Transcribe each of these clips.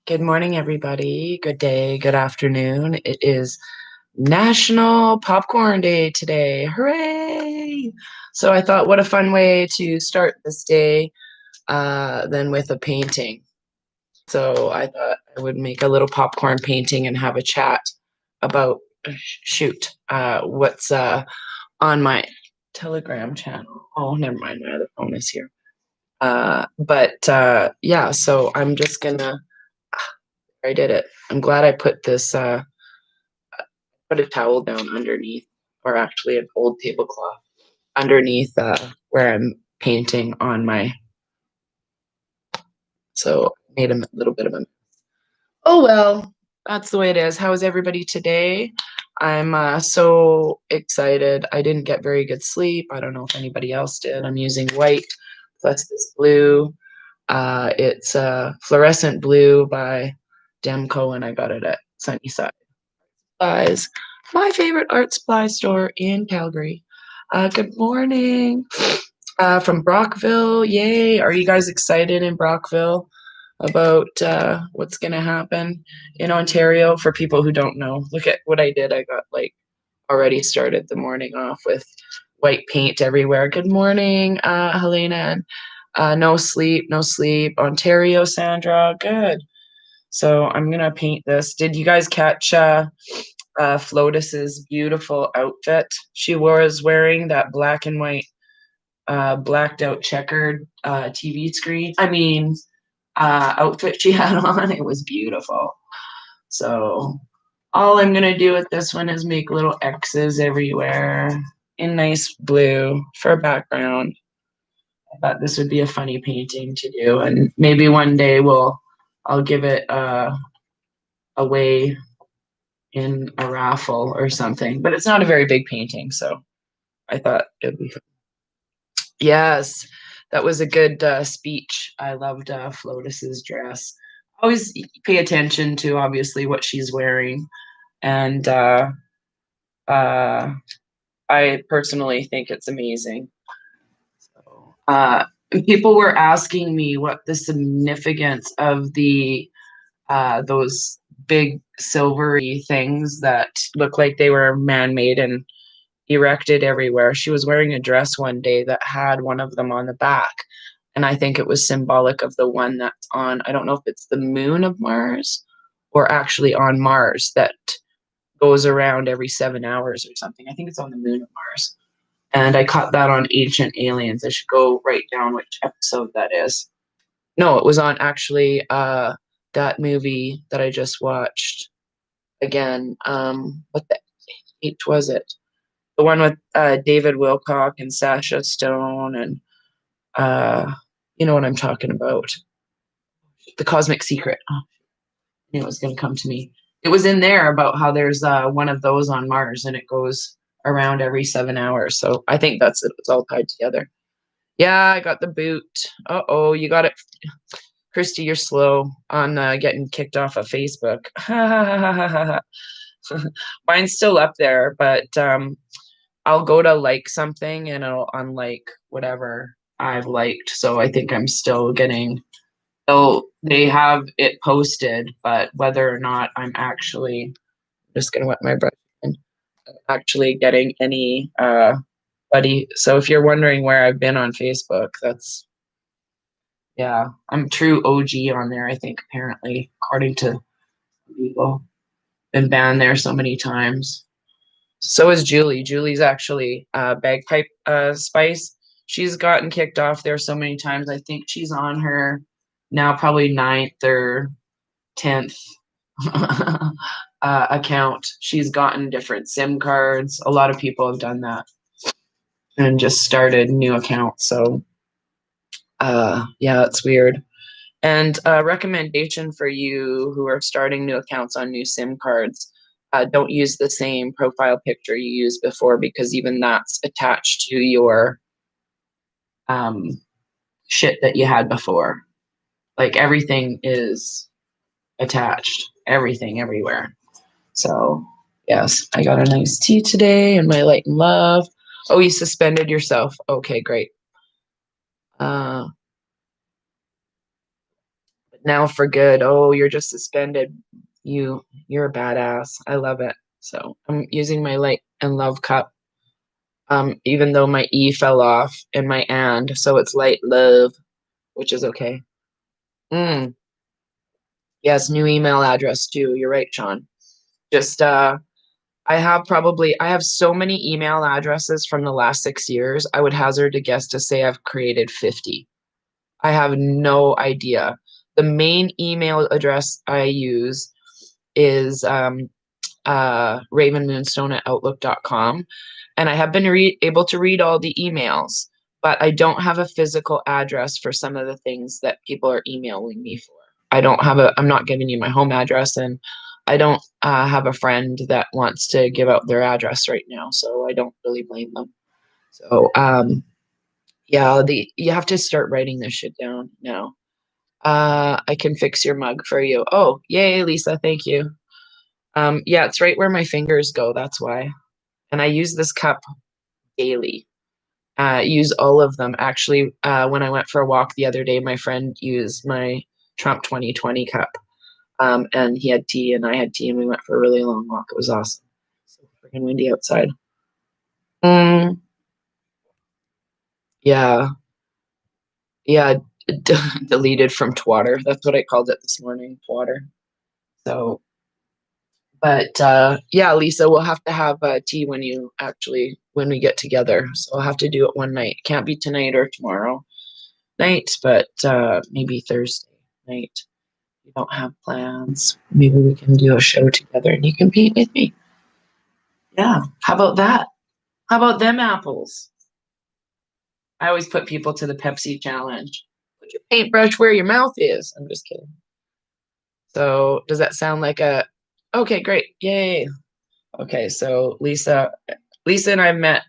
Good morning, everybody. Good day, good afternoon. It is National Popcorn Day today. Hooray! So I thought, what a fun way to start this day than with a painting. So I thought I would make a little popcorn painting and have a chat about, what's on my Telegram channel. Oh, never mind, my other phone is here. Yeah, so I'm just gonna I did it. I'm glad I put this put a towel down underneath, or actually an old tablecloth underneath where I'm painting on my, so made a little bit of a, oh well, that's the way it is. How is everybody today? I'm so excited. I didn't get very good sleep. I don't know if anybody else did. I'm using white plus this blue. It's fluorescent blue by Demco, and I got it at Sunnyside Supplies, my favorite art supply store in Calgary. Good morning from Brockville. Yay. Are you guys excited in Brockville about what's going to happen in Ontario? For people who don't know, look at what I did. I got already started the morning off with white paint everywhere. Good morning, Helena. And no sleep, no sleep. Ontario, Sandra. Good. So I'm going to paint this. Did you guys catch Flotus's beautiful outfit? She was wearing that black and white, blacked out checkered TV screen. Outfit she had on. It was beautiful. So all I'm gonna do with this one is make little X's everywhere in nice blue for a background. I thought this would be a funny painting to do, and maybe one day I'll give it away in a raffle or something. But it's not a very big painting, so I thought it'd be fun. Yes, that was a good speech. I loved Flotus's dress. Always pay attention to obviously what she's wearing, and uh, I personally think it's amazing. So, people were asking me what the significance of the those big silvery things that look like they were man-made and erected everywhere. She was wearing a dress one day that had one of them on the back. And I think it was symbolic of the one that's on, I don't know if it's the moon of Mars or actually on Mars that goes around every 7 hours or something. I think it's on the moon of Mars. And I caught that on Ancient Aliens. I should go write down which episode that is. No, it was on actually that movie that I just watched again. What the H was it? The one with David Wilcock and Sasha Stone, and you know what I'm talking about. The Cosmic Secret. Oh, I knew it was going to come to me. It was in there about how there's one of those on Mars, and it goes around every 7 hours. So I think that's it. It's all tied together. Yeah, I got the boot. Uh-oh, you got it. Christy, you're slow on getting kicked off of Facebook. Mine's still up there, but I'll go to like something and it'll unlike whatever I've liked. So I think I'm still getting, they have it posted, but whether or not I'm actually just gonna wet my brush and actually getting any buddy. So if you're wondering where I've been on Facebook, that's, yeah, I'm true OG on there, I think, apparently, according to people. Been banned there so many times. So is Julie. Julie's actually Bagpipe Spice. She's gotten kicked off there so many times. I think she's on her now probably 9th or 10th account. She's gotten different SIM cards. A lot of people have done that and just started new accounts. So yeah, it's weird. And a recommendation for you who are starting new accounts on new SIM cards. Don't use the same profile picture you used before, because even that's attached to your shit that you had before. Like everything is attached, everything everywhere. So yes, I got a nice tea today and my light and love. Oh, you suspended yourself. Okay, great. Now for good. Oh, you're just suspended. You're a badass. I love it. So I'm using my light and love cup. Even though my E fell off and my and, so it's light love, which is okay. Mm, yes, new email address too. You're right, Sean. Just I have so many email addresses from the last 6 years. I would hazard a guess to say I've created 50. I have no idea. The main email address I use is ravenmoonstone at outlook.com. And I have been able to read all the emails, but I don't have a physical address for some of the things that people are emailing me for. I'm not giving you my home address, and I don't have a friend that wants to give out their address right now. So I don't really blame them. So, yeah, you have to start writing this shit down now. I can fix your mug for you. Oh, yay, Lisa. Thank you. Yeah, it's right where my fingers go. That's why. And I use this cup daily. Use all of them. Actually, when I went for a walk the other day, my friend used my Trump 2020 cup. And he had tea and I had tea and we went for a really long walk. It was awesome. So freaking windy outside. Mm, yeah. Yeah. Deleted from Twatter. That's what I called it this morning. Twatter. So, but yeah, Lisa, we'll have to have tea when we get together. So I'll have to do it one night. Can't be tonight or tomorrow night, but maybe Thursday night. We don't have plans. Maybe we can do a show together and you can paint with me. Yeah. How about that? How about them apples? I always put people to the Pepsi challenge. Put your paintbrush where your mouth is. I'm just kidding. So does that sound like a okay, great. Yay. Okay, so Lisa and I met.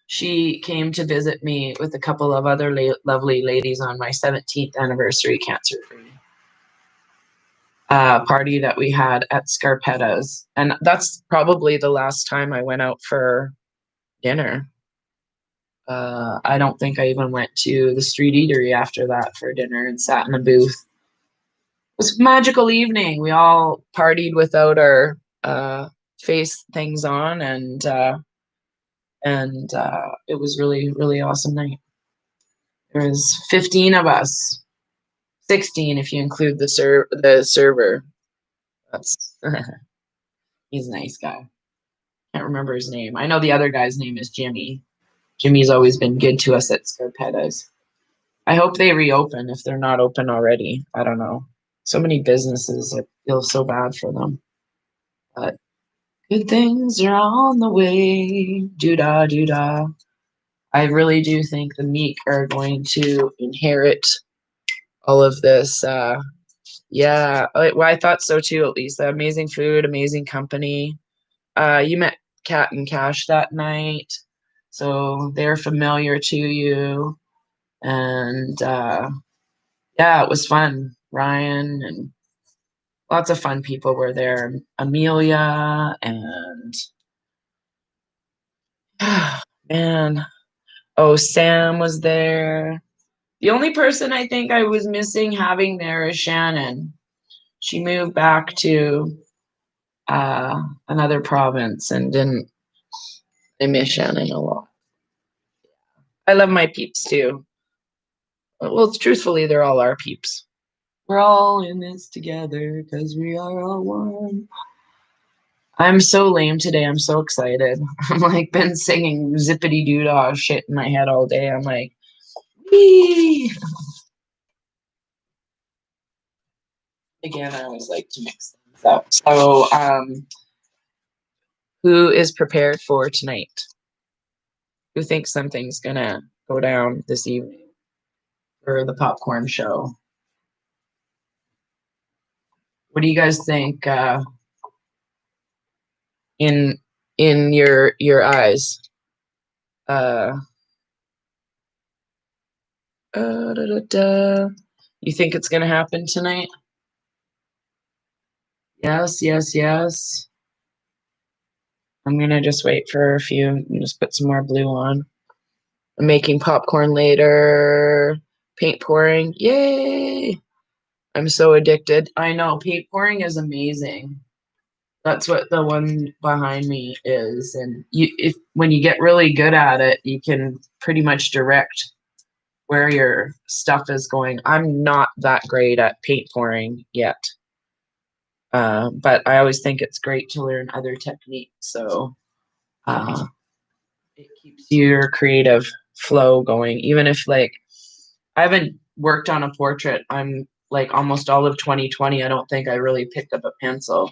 She came to visit me with a couple of other lovely ladies on my 17th anniversary cancer-free party that we had at Scarpetta's, and that's probably the last time I went out for dinner. I don't think I even went to the street eatery after that for dinner and sat in a booth. It was a magical evening. We all partied without our face things on, and it was really really awesome night. There was 15 of us, 16 if you include the server. That's he's a nice guy. Can't remember his name. I know the other guy's name is Jimmy. Jimmy's always been good to us at Scarpetta's. I hope they reopen if they're not open already. I don't know. So many businesses, I feel so bad for them. But good things are on the way. Doo-dah, doo-dah. I really do think the meek are going to inherit all of this. Yeah, well, I thought so too, at least. Amazing food, amazing company. You met Kat and Cash that night, so they're familiar to you. And yeah, it was fun. Ryan and lots of fun people were there. Amelia and man, oh, Sam was there. The only person I think I was missing having there is Shannon. She moved back to another province and didn't. I miss Shannon a lot. I love my peeps too. Well, truthfully, they're all our peeps. We're all in this together because we are all one. I'm so lame today. I'm so excited. I'm like been singing zippity doo dah shit in my head all day. I'm like, wee. Again, I always like to mix things up. So, who is prepared for tonight? Who thinks something's gonna go down this evening for the popcorn show? What do you guys think? In your eyes. Uh, da, da, da. You think it's gonna happen tonight? Yes, yes, yes. I'm gonna just wait for a few and just put some more blue on. I'm making popcorn later. Paint pouring. Yay! I'm so addicted. I know paint pouring is amazing. That's what the one behind me is. And if when you get really good at it, you can pretty much direct where your stuff is going. I'm not that great at paint pouring yet. But I always think it's great to learn other techniques. So it keeps your creative flow going. Even if like I haven't worked on a portrait, I'm like almost all of 2020. I don't think I really picked up a pencil.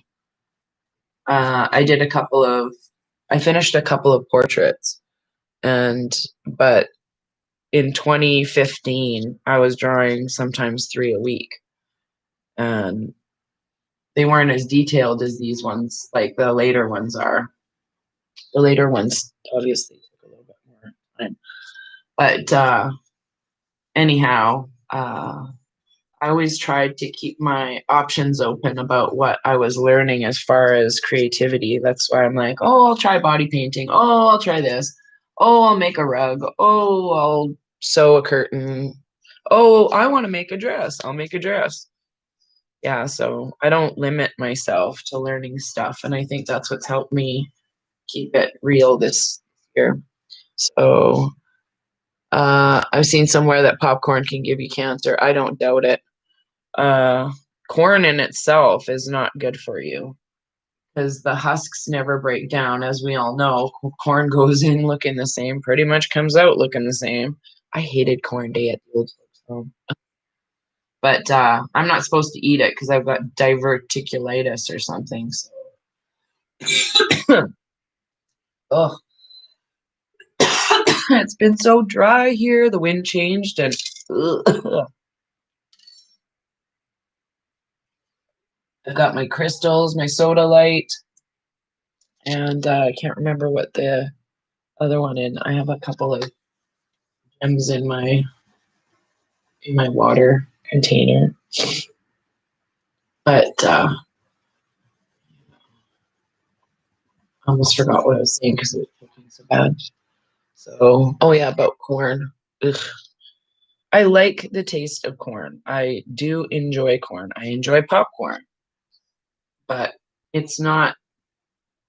I finished a couple of portraits, but in 2015, I was drawing sometimes 3 a week, and they weren't as detailed as these ones, like the later ones are. The later ones obviously took a little bit more time. But anyhow, I always tried to keep my options open about what I was learning as far as creativity. That's why I'm like, oh, I'll try body painting. Oh, I'll try this. Oh, I'll make a rug. Oh, I'll sew a curtain. Oh, I want to make a dress. I'll make a dress. Yeah, so I don't limit myself to learning stuff. And I think that's what's helped me keep it real this year. So I've seen somewhere that popcorn can give you cancer. I don't doubt it. Uh, Corn in itself is not good for you because the husks never break down. As we all know, corn goes in looking the same, pretty much comes out looking the same. I hated corn day at the old folks' home. But I'm not supposed to eat it because I've got diverticulitis or something. So, oh, it's been so dry here. The wind changed and I've got my crystals, my soda light, and I can't remember what the other one in. I have a couple of gems in my water container, but I almost forgot what I was saying because it was cooking so bad. So, oh yeah, about corn. Ugh. I like the taste of corn. I do enjoy corn. I enjoy popcorn, but it's not.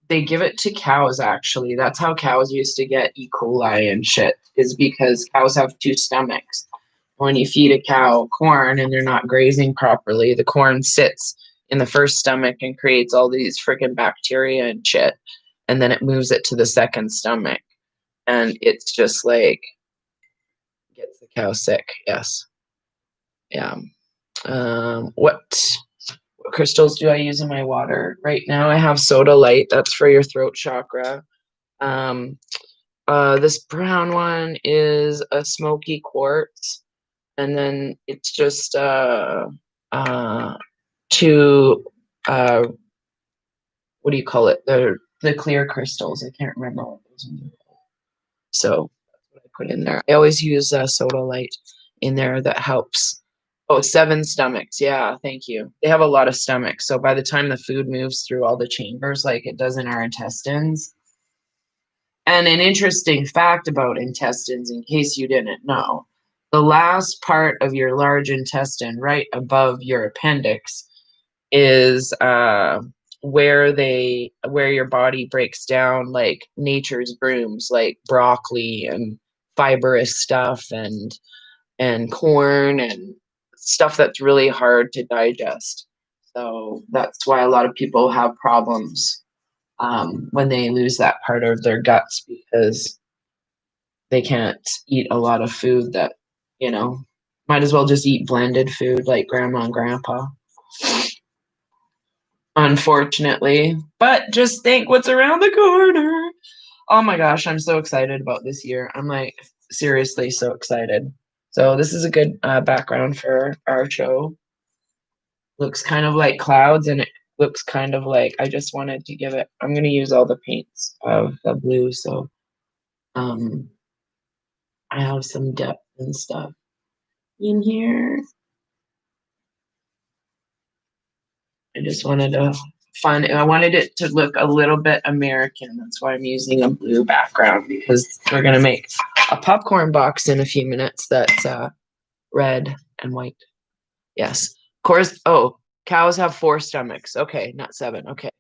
They give it to cows, actually. That's how cows used to get E. coli and shit, is because cows have 2 stomachs. When you feed a cow corn and they're not grazing properly, the corn sits in the first stomach and creates all these freaking bacteria and shit. And then it moves it to the second stomach. And it's just like, gets the cow sick. Yes. Yeah. What crystals do I use in my water? Right now I have soda light. That's for your throat chakra. This brown one is a smoky quartz, and then it's just 2 what do you call it? The clear crystals. I can't remember what those are. So that's what I put in there. I always use soda light in there. That helps. Oh, 7 stomachs. Yeah, thank you. They have a lot of stomachs. So by the time the food moves through all the chambers, like it does in our intestines. And an interesting fact about intestines, in case you didn't know, the last part of your large intestine, right above your appendix, is where your body breaks down like nature's brooms, like broccoli and fibrous stuff and corn and stuff that's really hard to digest. So that's why a lot of people have problems when they lose that part of their guts, because they can't eat a lot of food that, might as well just eat blended food like grandma and grandpa. Unfortunately, but just think what's around the corner. Oh my gosh, I'm so excited about this year. I'm like seriously so excited. So this is a good background for our show. Looks kind of like clouds, and it looks kind of like, I just wanted to give it, I'm going to use all the paints of the blue, so I have some depth and stuff in here. I just wanted to I wanted it to look a little bit American. That's why I'm using a blue background, because we're going to make a popcorn box in a few minutes that's red and white. Yes. Course. Oh, cows have 4 stomachs. Okay, not 7. Okay.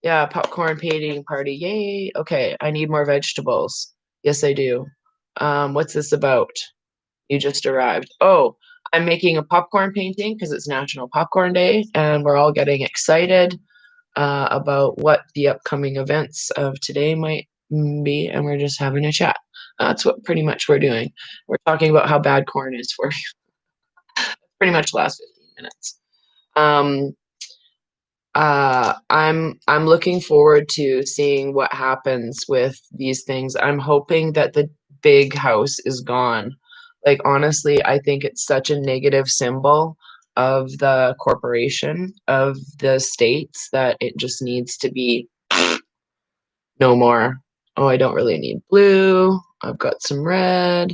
Yeah, popcorn painting party. Yay. Okay, I need more vegetables. Yes, I do. What's this about? You just arrived. Oh, I'm making a popcorn painting because it's National Popcorn Day, and we're all getting excited about what the upcoming events of today might be, and we're just having a chat. That's what pretty much we're doing. We're talking about how bad corn is for you. Pretty much the last 15 minutes. Um, I'm looking forward to seeing what happens with these things. I'm hoping that the big house is gone. Like honestly, I think it's such a negative symbol of the corporation of the states that it just needs to be no more. Oh, I don't really need blue. I've got some red.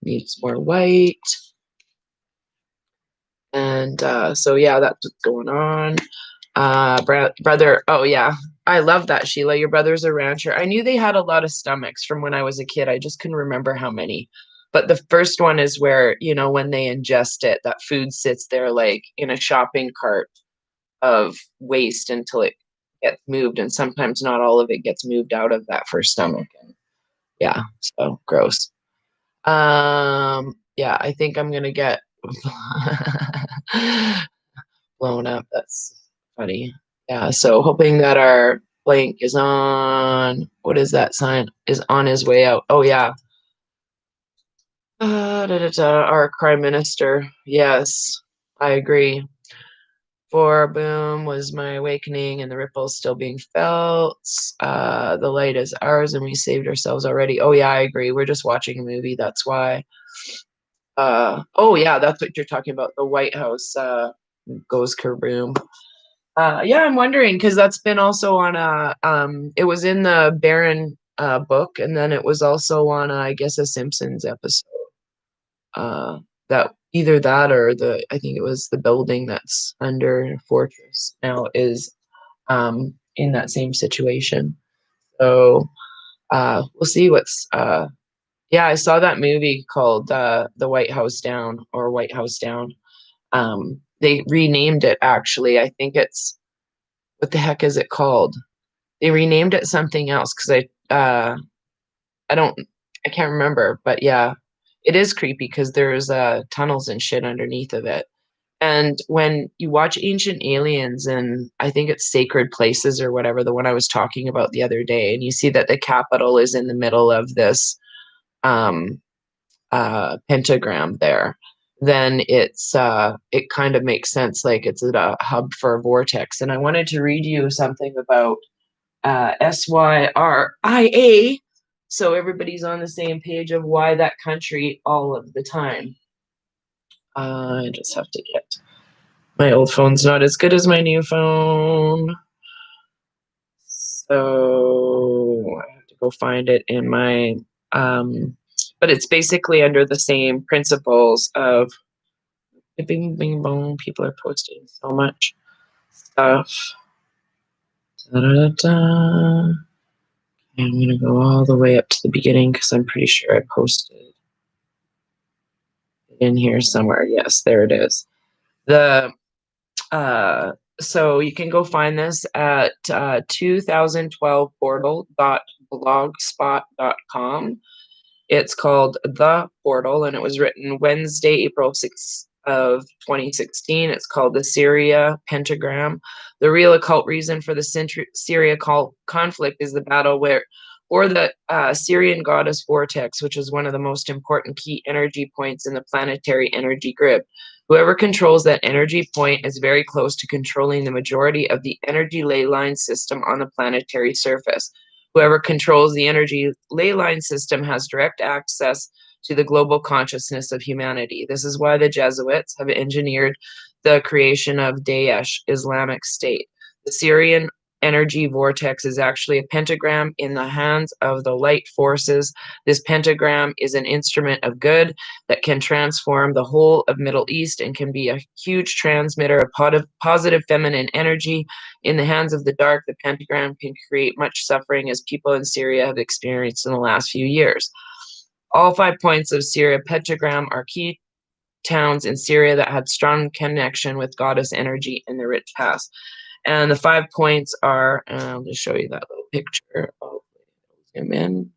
Need some more white. And so yeah, that's what's going on. Brother, oh yeah, I love that, Sheila. Your brother's a rancher. I knew they had a lot of stomachs from when I was a kid. I just couldn't remember how many. But the first one is where, when they ingest it, that food sits there like in a shopping cart of waste until it gets moved. And sometimes not all of it gets moved out of that first stomach. And yeah, so gross. Yeah, I think I'm gonna get blown up. That's funny. Yeah, so hoping that our blank is on. What is that sign? Is on his way out. Oh yeah. Our prime minister. Yes, I agree. For boom was my awakening, and the ripples still being felt. The light is ours, and we saved ourselves already. Oh yeah, I agree. We're just watching a movie. That's why. Oh yeah, that's what you're talking about. The White House goes kaboom. Yeah, I'm wondering because that's been also on a it was in the Baron book, and then it was also on I guess a Simpsons episode. That either that or I think it was the building that's under Fortress now is in that same situation. So we'll see what's yeah, I saw that movie called The White House Down or White House Down. They renamed it actually. I think it's what the heck is it called? They renamed it something else because I don't I can't remember, but yeah, it is creepy because there's tunnels and shit underneath of it. And when you watch Ancient Aliens and I think it's Sacred Places or whatever, the one I was talking about the other day, and you see that the Capitol is in the middle of this um, pentagram there, then it kind of makes sense like it's a hub for a vortex. And I wanted to read you something about SYRIA, so everybody's on the same page of why that country all of the time. I just have to get my old phone's not as good as my new phone, so I have to go find it in my but it's basically under the same principles of bing bing boom. People are posting so much stuff. Da-da-da-da. I'm gonna go all the way up to the beginning because I'm pretty sure I posted it in here somewhere. Yes, there it is. The uh, so you can go find this at 2012portal.blogspot.com. It's called The Portal, and it was written Wednesday, April 6th of 2016. It's called the Syria Pentagram. The real occult reason for the Syria conflict is the battle or the Syrian goddess Vortex, which is one of the most important key energy points in the planetary energy grid. Whoever controls that energy point is very close to controlling the majority of the energy ley line system on the planetary surface. Whoever controls the energy ley line system has direct access to the global consciousness of humanity. This is why the Jesuits have engineered the creation of Daesh, Islamic State. The Syrian energy vortex is actually a pentagram in the hands of the light forces. This pentagram is an instrument of good that can transform the whole of Middle East and can be a huge transmitter of positive feminine energy. In the hands of the dark, the pentagram can create much suffering as people in Syria have experienced in the last few years. All 5 points of Syria pentagram are key towns in Syria that had strong connection with goddess energy in the rich past. And the 5 points are, I'll just show you that little picture. I'll zoom in.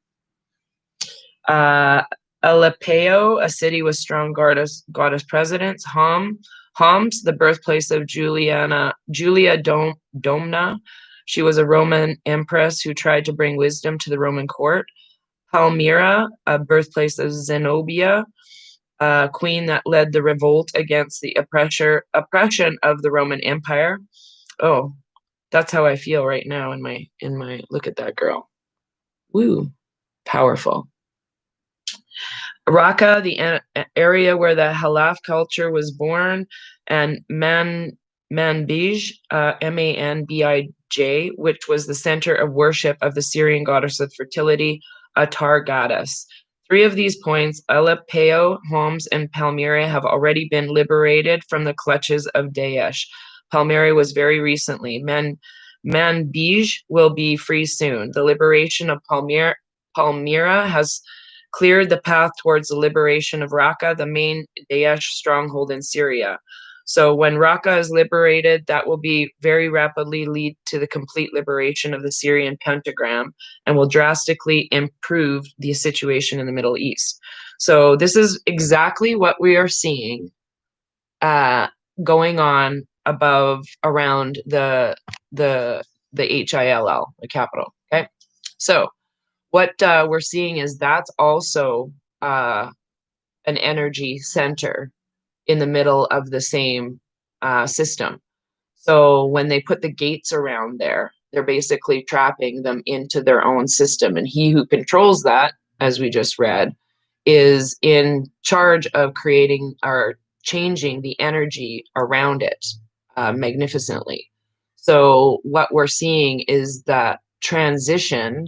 Aleppo, a city with strong goddess presidents. Homs, the birthplace of Julia Domna. She was a Roman empress who tried to bring wisdom to the Roman court. Palmyra, a birthplace of Zenobia, a queen that led the revolt against the oppression of the Roman Empire. Oh, that's how I feel right now in my look at that girl. Woo, powerful. Raqqa, the area where the Halaf culture was born, and Manbij, Manbij, which was the center of worship of the Syrian goddess of fertility, Atar goddess. 3 of these points, Aleppo, Homs, and Palmyra, have already been liberated from the clutches of Daesh. Palmyra was very recently. Manbij will be free soon. The liberation of Palmyra has cleared the path towards the liberation of Raqqa, the main Daesh stronghold in Syria. So when Raqqa is liberated, that will be very rapidly lead to the complete liberation of the Syrian pentagram and will drastically improve the situation in the Middle East. So this is exactly what we are seeing going on around the HILL, the capital. Okay, so what we're seeing is that's also an energy center in the middle of the same system. So when they put the gates around there, they're basically trapping them into their own system. And he who controls that, as we just read, is in charge of creating or changing the energy around it magnificently. So what we're seeing is that transition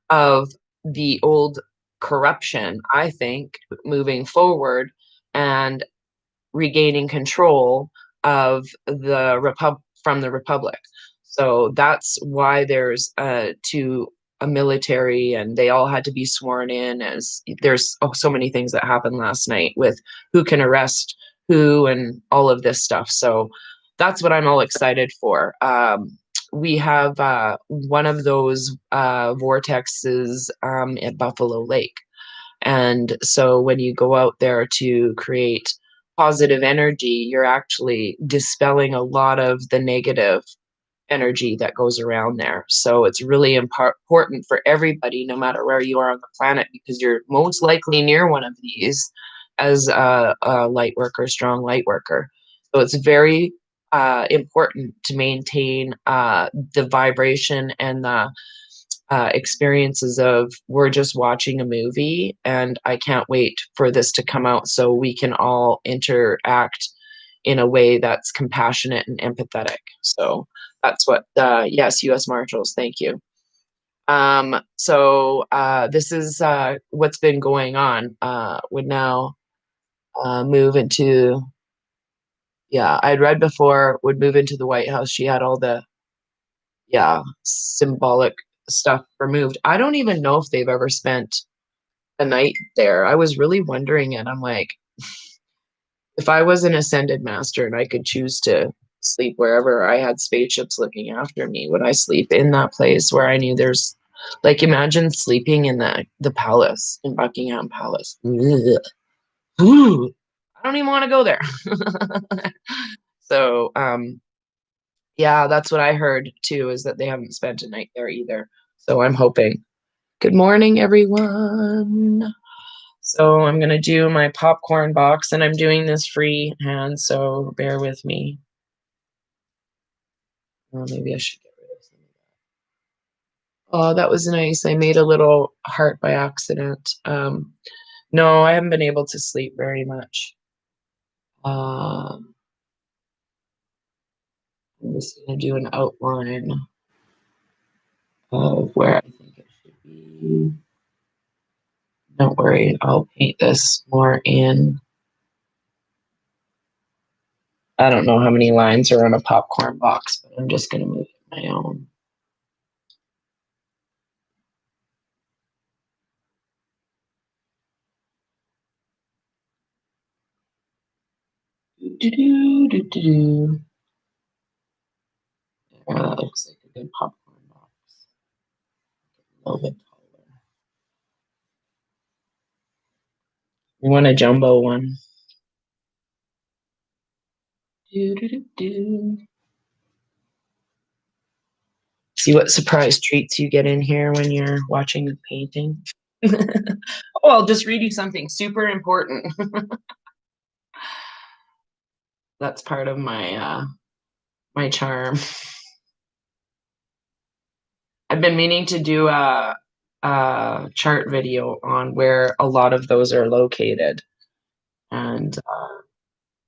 of the old corruption, I think, moving forward and regaining control of the from the republic. So that's why there's a military, and they all had to be sworn in. As there's so many things that happened last night with who can arrest who and all of this stuff. So that's what I'm all excited for. We have one of those vortexes at Buffalo Lake. And so when you go out there to create positive energy, you're actually dispelling a lot of the negative energy that goes around there. So it's really important for everybody, no matter where you are on the planet, because you're most likely near one of these as a light worker, strong light worker. So it's very important to maintain the vibration and the experiences of we're just watching a movie and I can't wait for this to come out so we can all interact in a way that's compassionate and empathetic. So that's what, yes, U.S. Marshals, thank you. This is what's been going on. Would now move into, yeah, I'd read before, would move into the White House. She had all the, symbolic stuff removed. I don't even know if they've ever spent a night there. I was really wondering it. I'm like, if I was an ascended master and I could choose to sleep wherever I had spaceships looking after me, would I sleep in that place where I knew there's, like, imagine sleeping in the palace, in Buckingham Palace. Ugh. Ooh, I don't even want to go there. So, yeah, that's what I heard too, is that they haven't spent a night there either. So I'm hoping. Good morning, everyone. So I'm going to do my popcorn box, and I'm doing this freehand, so bear with me. Oh, maybe I should get rid of some of that. Oh, that was nice. I made a little heart by accident. No, I haven't been able to sleep very much. I'm just going to do an outline of where I think it should be. Don't worry, I'll paint this more in. I don't know how many lines are on a popcorn box, but I'm just going to move it my own. Yeah, that looks like a good popcorn box. A little bit taller. You want a jumbo one? See what surprise treats you get in here when you're watching the painting. Oh, I'll just read you something super important. That's part of my charm. I've been meaning to do a chart video on where a lot of those are located, and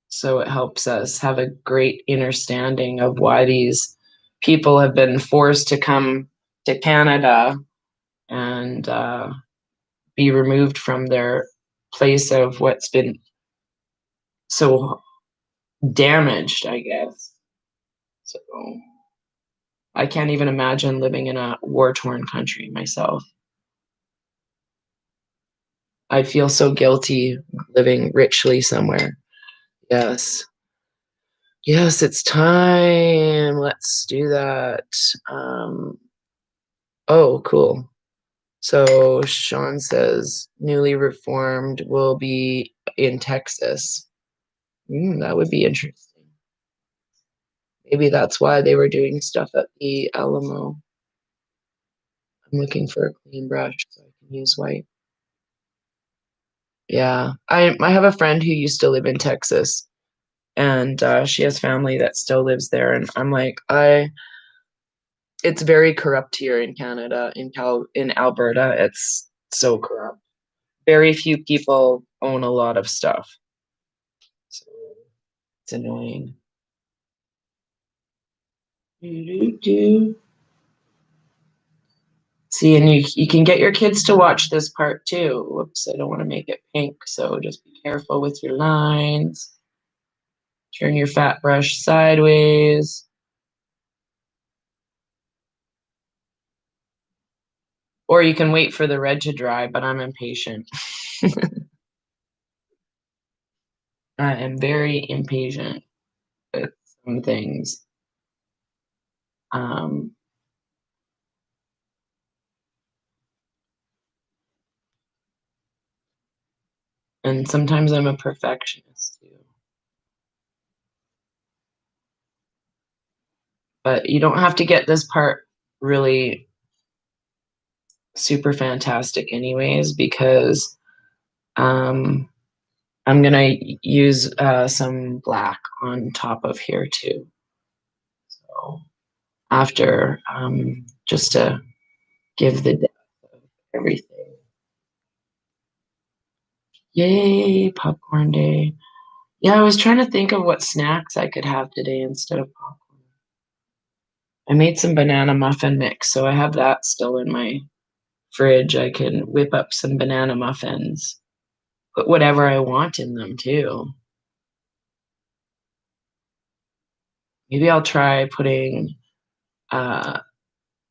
so it helps us have a great understanding of why these people have been forced to come to Canada and be removed from their place of what's been so damaged, I guess. So I can't even imagine living in a war-torn country myself. I feel so guilty living richly somewhere. Yes. Yes, it's time. Let's do that. Um, oh, cool. So Sean says newly reformed will be in Texas. That would be interesting. Maybe that's why they were doing stuff at the Alamo. I'm looking for a clean brush so I can use white. Yeah, I have a friend who used to live in Texas, and she has family that still lives there, and I'm like, it's very corrupt here in Canada, in Alberta. It's so corrupt. Very few people own a lot of stuff, so it's annoying. See, and you can get your kids to watch this part too. Whoops, I don't want to make it pink, so just be careful with your lines. Turn your fat brush sideways. Or you can wait for the red to dry, but I'm impatient. I am very impatient with some things. Um, and sometimes I'm a perfectionist too. But you don't have to get this part really super fantastic anyways, because um, I'm gonna use some black on top of here too. So after, just to give the depth of everything. Yay, popcorn day. Yeah, I was trying to think of what snacks I could have today instead of popcorn. I made some banana muffin mix, so I have that still in my fridge. I can whip up some banana muffins, put whatever I want in them too. Maybe I'll try putting, uh,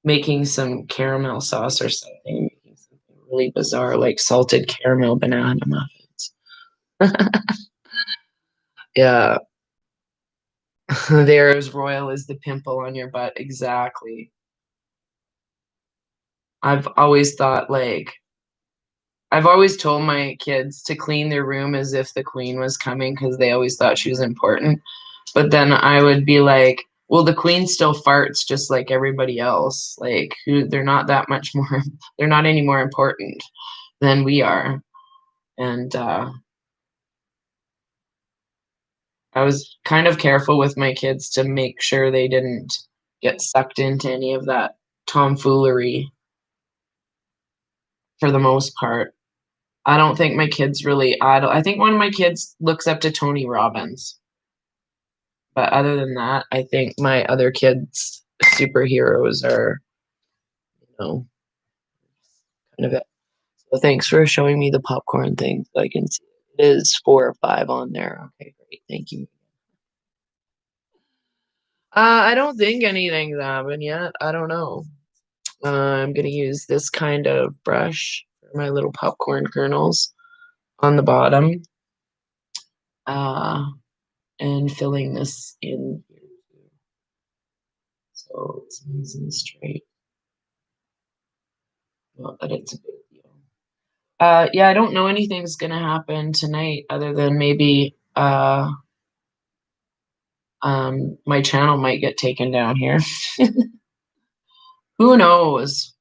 making some caramel sauce or something, making something really bizarre like salted caramel banana muffins. Yeah, they're as royal as the pimple on your butt. Exactly. I've always thought like I've always told my kids to clean their room as if the queen was coming because they always thought she was important. But then I would be like, well, the queen still farts just like everybody else. Like, they're not that much more, they're not any more important than we are. And I was kind of careful with my kids to make sure they didn't get sucked into any of that tomfoolery for the most part. I don't think my kids really idle. I think one of my kids looks up to Tony Robbins. But other than that, I think my other kids' superheroes are, you know, kind of it. So thanks for showing me the popcorn thing so I can see it is 4 or 5 on there. Okay, great. Thank you. I don't think anything's happened yet. I don't know. I'm gonna use this kind of brush for my little popcorn kernels on the bottom. Uh, and filling this in here too. So it's nice and straight. Not that it's a big deal. Yeah, I don't know anything's gonna happen tonight other than maybe my channel might get taken down here. Who knows?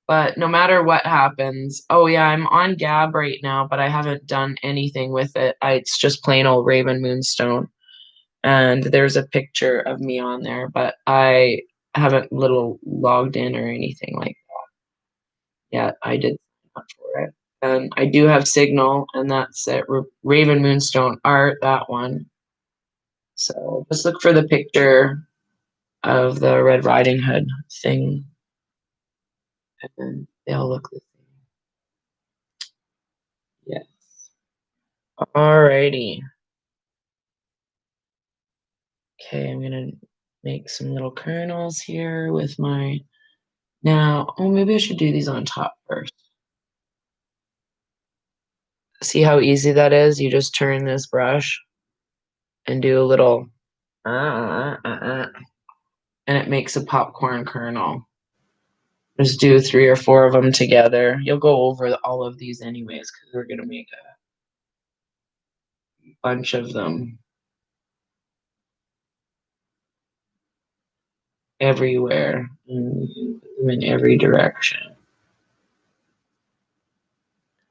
But no matter what happens, oh yeah, I'm on Gab right now, but I haven't done anything with it. It's just plain old Raven Moonstone. And there's a picture of me on there, but I haven't little logged in or anything like that yet. I did sign up for it. And I do have Signal, and that's it. Raven Moonstone Art, that one. So just look for the picture of the Red Riding Hood thing, and they'll look the same. Yes. Alrighty. Okay, I'm gonna make some little kernels here with my, now, oh, maybe I should do these on top first. See how easy that is? You just turn this brush and do a little, and it makes a popcorn kernel. Just do 3 or 4 of them together. You'll go over all of these anyways, because we're gonna make a bunch of them everywhere, and put them in every direction.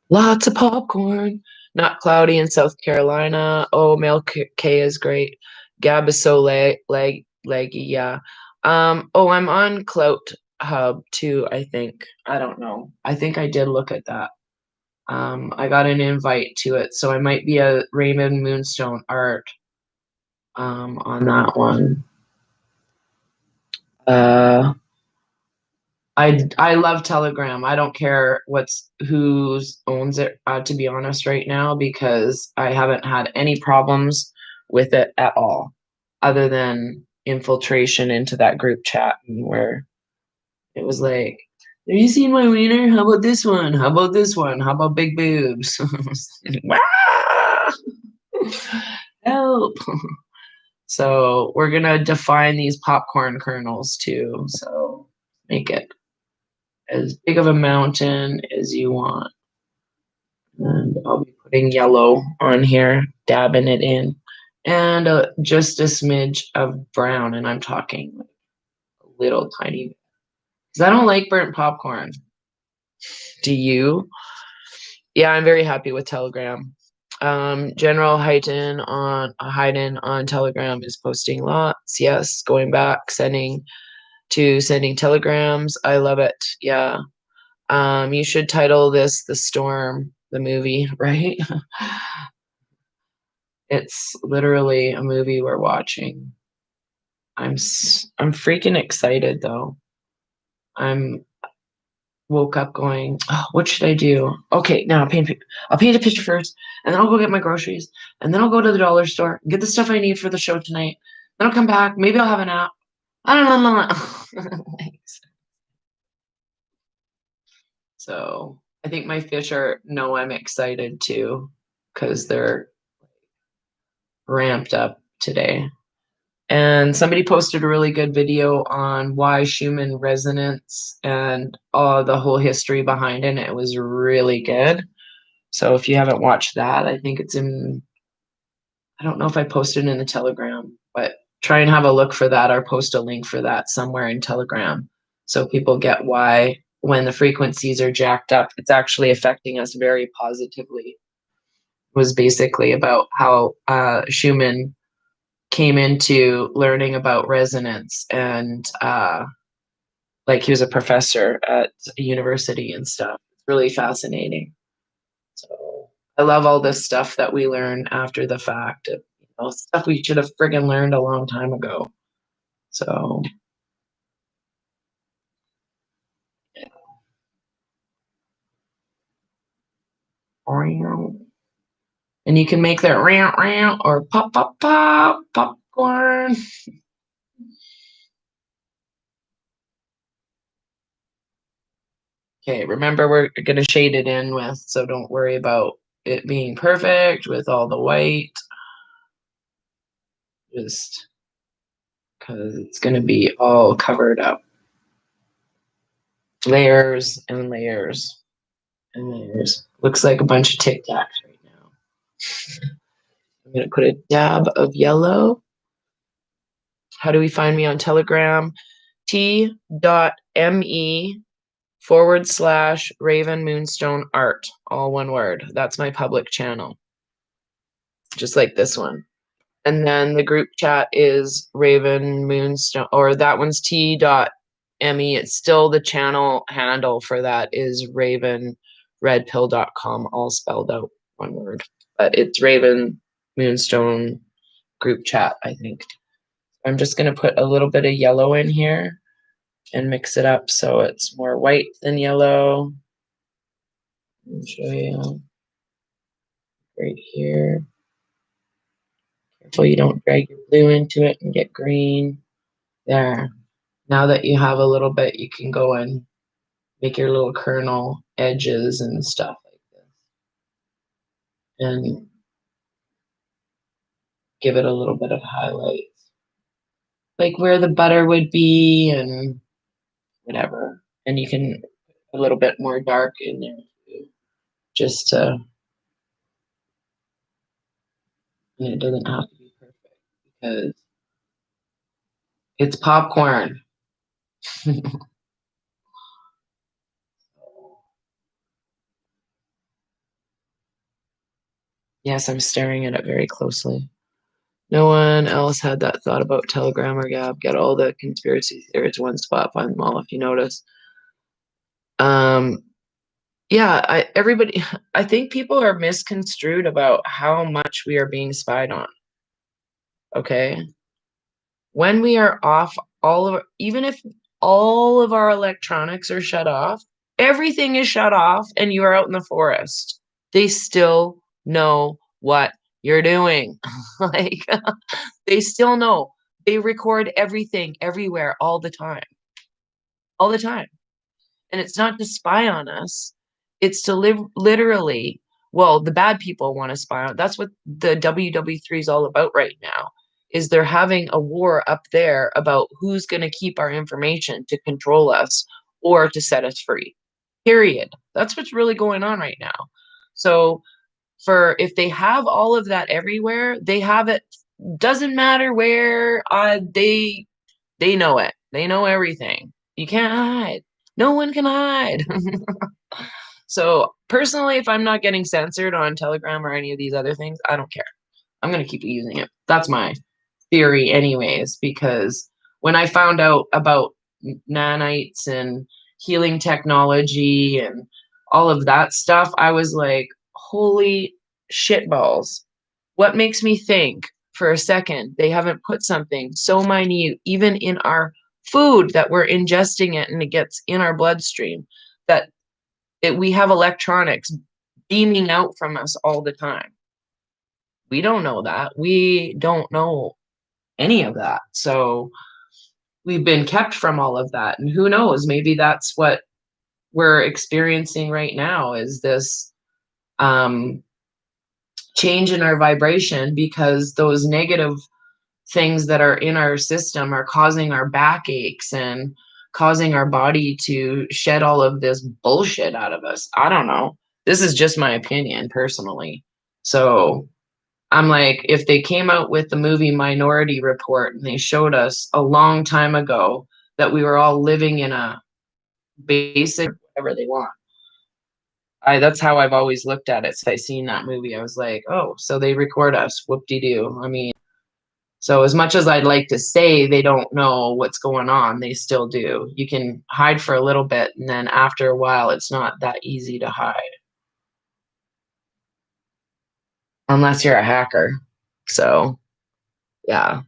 Lots of popcorn. Not cloudy in South Carolina. Oh, Mel K is great. Gab is so leggy, yeah. Oh, I'm on Clout Hub too, I think. I don't know. I think I did look at that. I got an invite to it, so I might be a Raymond Moonstone Art on that one. I love Telegram. I don't care who owns it, to be honest, right now, because I haven't had any problems with it at all, other than infiltration into that group chat where it was like, "Have you seen my wiener? How about this one? How about this one? How about big boobs?" Help! So we're gonna define these popcorn kernels too. So make it as big of a mountain as you want. And I'll be putting yellow on here, dabbing it in, and just a smidge of brown. And I'm talking like a little tiny, because I don't like burnt popcorn. Do you? Yeah, I'm very happy with Telegram. General Hayden on Telegram is posting lots. Yes, going back, sending telegrams. I love it. Yeah. You should title this The Storm, the movie, right? It's literally a movie we're watching. I'm freaking excited though. I'm woke up going, oh, what should I do? Okay, now I'll paint a picture first, and then I'll go get my groceries, and then I'll go to the dollar store and get the stuff I need for the show tonight. Then I'll come back, maybe I'll have a nap. I don't know. So I think my fish know I'm excited too, because they're ramped up today. And somebody posted a really good video on why Schumann resonance and the whole history behind it. It was really good. So if you haven't watched that, I think it's in, I don't know if I posted it in the Telegram, but try and have a look for that or post a link for that somewhere in Telegram, so people get why when the frequencies are jacked up, it's actually affecting us very positively. It was basically about how Schumann came into learning about resonance, and like he was a professor at a university and stuff. It's really fascinating. So I love all this stuff that we learn after the fact. Stuff we should have friggin' learned a long time ago. So yeah. And you can make that rant or pop pop pop popcorn. Okay, remember we're gonna shade it in with, so don't worry about it being perfect with all the white. just because it's going to be all covered up. Layers and layers and layers. Looks like a bunch of Tic Tacs right now. I'm going to put a dab of yellow. How do we find me on Telegram? t.me /Raven Moonstone Art. All one word. That's my public channel. Just like this one. And then the group chat is Raven Moonstone, or that one's t.me. It's still the channel handle for that is ravenredpill.com, all spelled out, one word. But it's Raven Moonstone group chat, I think. I'm just going to put a little bit of yellow in here and mix it up so it's more white than yellow. I'll show you right here. Careful you don't drag your blue into it and get green. There. Now that you have a little bit, you can go and make your little kernel edges and stuff like this. And give it a little bit of highlights. Like where the butter would be and whatever. And you can put a little bit more dark in there too. Just to, and it doesn't have to be perfect because it's popcorn. Yes, I'm staring at it very closely. No one else had that thought about Telegram or Gab. Get all the conspiracy theories in one spot, find them all if you notice. Yeah, I think people are misconstrued about how much we are being spied on. Okay? When we are off even if all of our electronics are shut off, everything is shut off and you are out in the forest, they still know what you're doing. Like, they still know. They record everything, everywhere, all the time. All the time. And it's not to spy on us. It's to live literally, well, the bad people want to spy on. That's what the WW3 is all about right now, is they're having a war up there about who's going to keep our information to control us or to set us free. Period. That's what's really going on right now. So if they have all of that everywhere, they have it. Doesn't matter where. They know it. They know everything. You can't hide. No one can hide. So personally, if I'm not getting censored on Telegram or any of these other things, I don't care. I'm going to keep using it. That's my theory anyways, because when I found out about nanites and healing technology and all of that stuff, I was like, holy shitballs. What makes me think for a second they haven't put something so minute, even in our food, that we're ingesting it and it gets in our bloodstream, that we have electronics beaming out from us all the time? We don't know that. We don't know any of that. So we've been kept from all of that. And who knows, maybe that's what we're experiencing right now, is this change in our vibration, because those negative things that are in our system are causing our backaches and causing our body to shed all of this bullshit out of us. I don't know. This is just my opinion personally. So I'm like, if they came out with the movie Minority Report and they showed us a long time ago that we were all living in a basic, whatever they want. That's how I've always looked at it. Since I seen that movie, I was like, oh, so they record us. Whoop-de-doo. I mean, so as much as I'd like to say they don't know what's going on, they still do. You can hide for a little bit, and then after a while, it's not that easy to hide. Unless you're a hacker. So, yeah.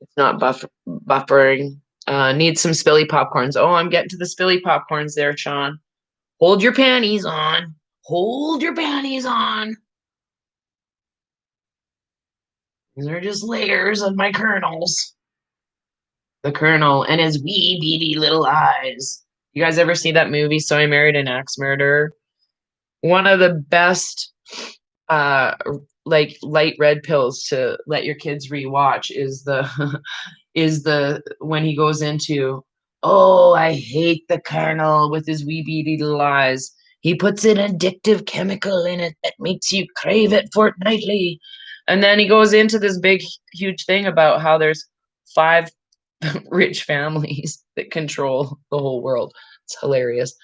It's not buffering. Need some spilly popcorns. Oh, I'm getting to the spilly popcorns there, Sean. Hold your panties on. Hold your panties on. These are just layers of my kernels. The Colonel and his wee beady little eyes. You guys ever see that movie, So I Married an Axe Murderer? One of the best like light red pills to let your kids rewatch is the is the when he goes into, oh, I hate the Colonel with his wee beady little eyes. He puts an addictive chemical in it that makes you crave it fortnightly. And then he goes into this big, huge thing about how there's five rich families that control the whole world. It's hilarious.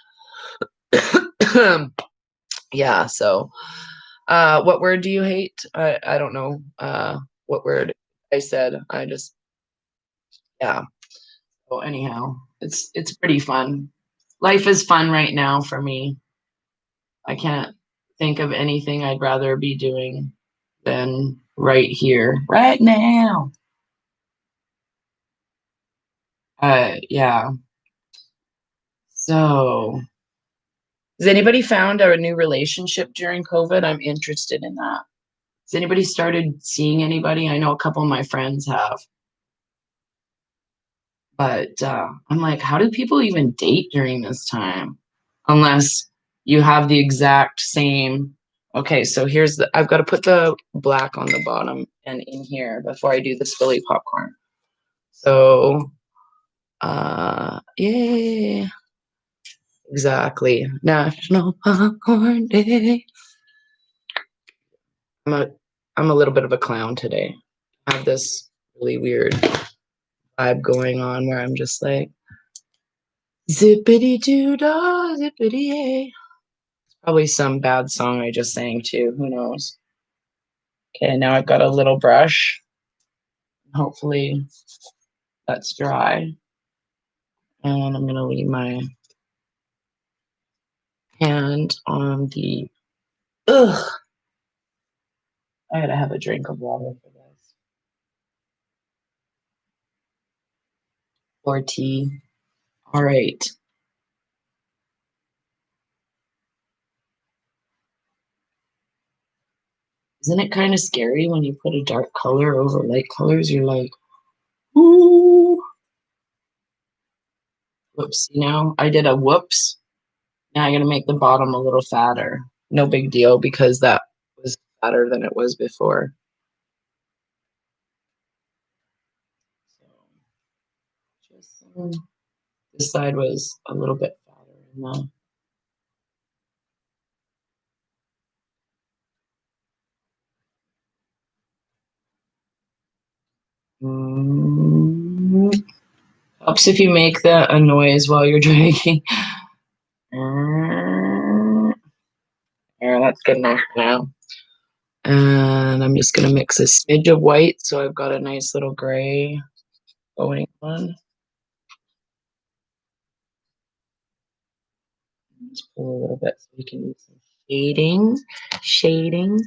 Yeah, so what word do you hate? I don't know what word I said. I just, yeah. So anyhow, it's pretty fun. Life is fun right now for me. I can't think of anything I'd rather be doing than right here, right now. Yeah. So, has anybody found a new relationship during COVID? I'm interested in that. Has anybody started seeing anybody? I know a couple of my friends have, but I'm like, how do people even date during this time? Unless you have the exact same. Okay, so here's the, I've got to put the black on the bottom and in here before I do the spilly popcorn. So, yeah, exactly. National Popcorn Day. I'm a, I'm a little bit of a clown today. I have this really weird vibe going on where I'm just like, zippity doo dah, zippity yay. Probably some bad song I just sang too. Who knows? Okay, now I've got a little brush. Hopefully that's dry. And I'm going to leave my hand on the. Ugh, I gotta have a drink of water for this. Or tea. All right. Isn't it kind of scary when you put a dark color over light colors? You're like, ooh. Whoops. I did a whoops. Now I gotta make the bottom a little fatter. No big deal because that was fatter than it was before. So just this side was a little bit fatter in the. Mm, helps if you make a noise while you're drinking. There, that's good enough now. And I'm just gonna mix a smidge of white so I've got a nice little gray going on. Just pull a little bit so we can do some shading. Shading.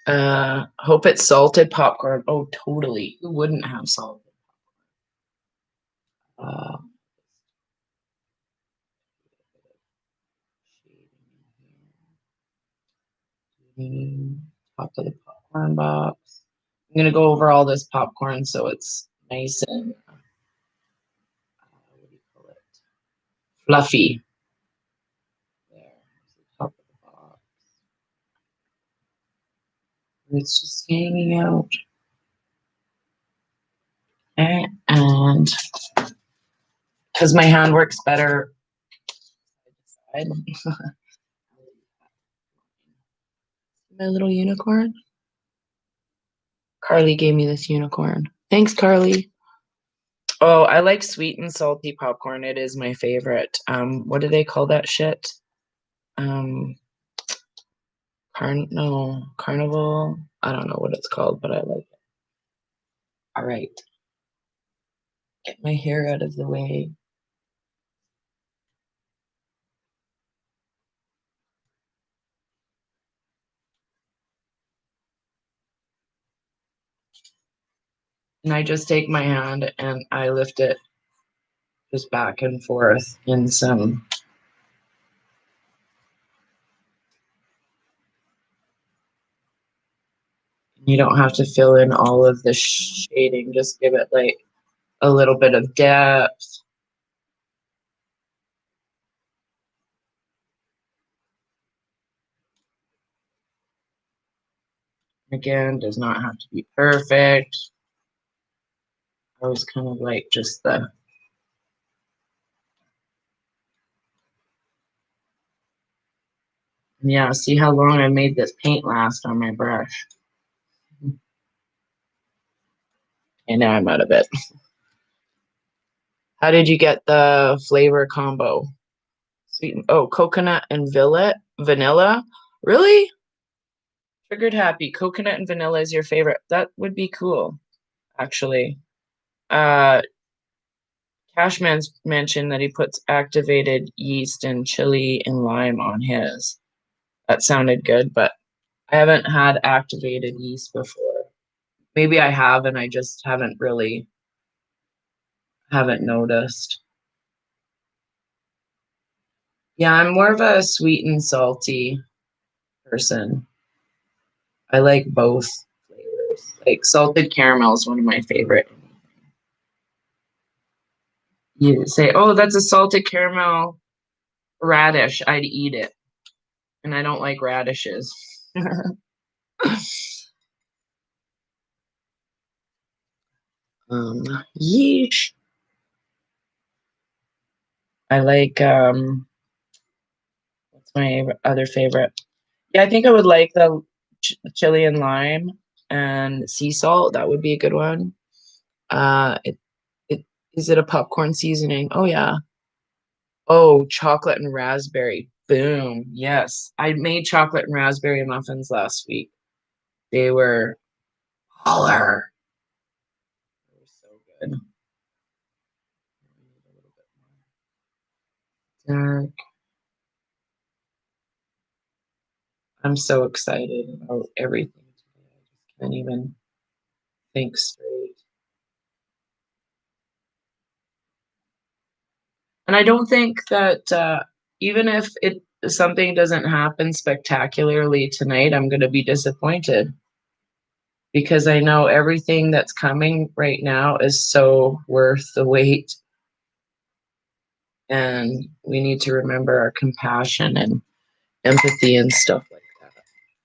Hope it's salted popcorn. Oh, totally. Who wouldn't have salted? Uh, top of the popcorn box. I'm gonna go over all this popcorn so it's nice and what do you call it? Fluffy. There, top of the box. It's just hanging out. And because my hand works better. My little unicorn. Carly gave me this unicorn. Thanks, Carly. Oh, I like sweet and salty popcorn. It is my favorite. What do they call that shit? Um, no, carnival. I don't know what it's called, but I like it. All right, get my hair out of the way. And I just take my hand and I lift it just back and forth in some. You don't have to fill in all of the shading. Just give it like a little bit of depth. Again, does not have to be perfect. I was kind of like just the yeah, see how long I made this paint last on my brush. And now I'm out of it. How did you get the flavor combo? Sweet. Oh, coconut and vanilla. Really? Triggered happy. Coconut and vanilla is your favorite. That would be cool, actually. Uh, Cashman's mentioned that he puts activated yeast and chili and lime on his. That sounded good, but I haven't had activated yeast before. Maybe I have, and I just haven't noticed. Yeah, I'm more of a sweet and salty person. I like both flavors. Like salted caramel is one of my favorite. You say, "Oh, that's a salted caramel radish." I'd eat it, and I don't like radishes. um, Yeesh. I like what's my other favorite? Yeah, I think I would like the chili and lime and sea salt. That would be a good one. It it is it a popcorn seasoning? Oh yeah. Oh, chocolate and raspberry. Boom. Yes. I made chocolate and raspberry muffins last week. They were holler. They were so good. Dark. I'm so excited about everything today. I just can't even think straight. And I don't think that even if it something doesn't happen spectacularly tonight, I'm going to be disappointed because I know everything that's coming right now is so worth the wait. And we need to remember our compassion and empathy and stuff like that.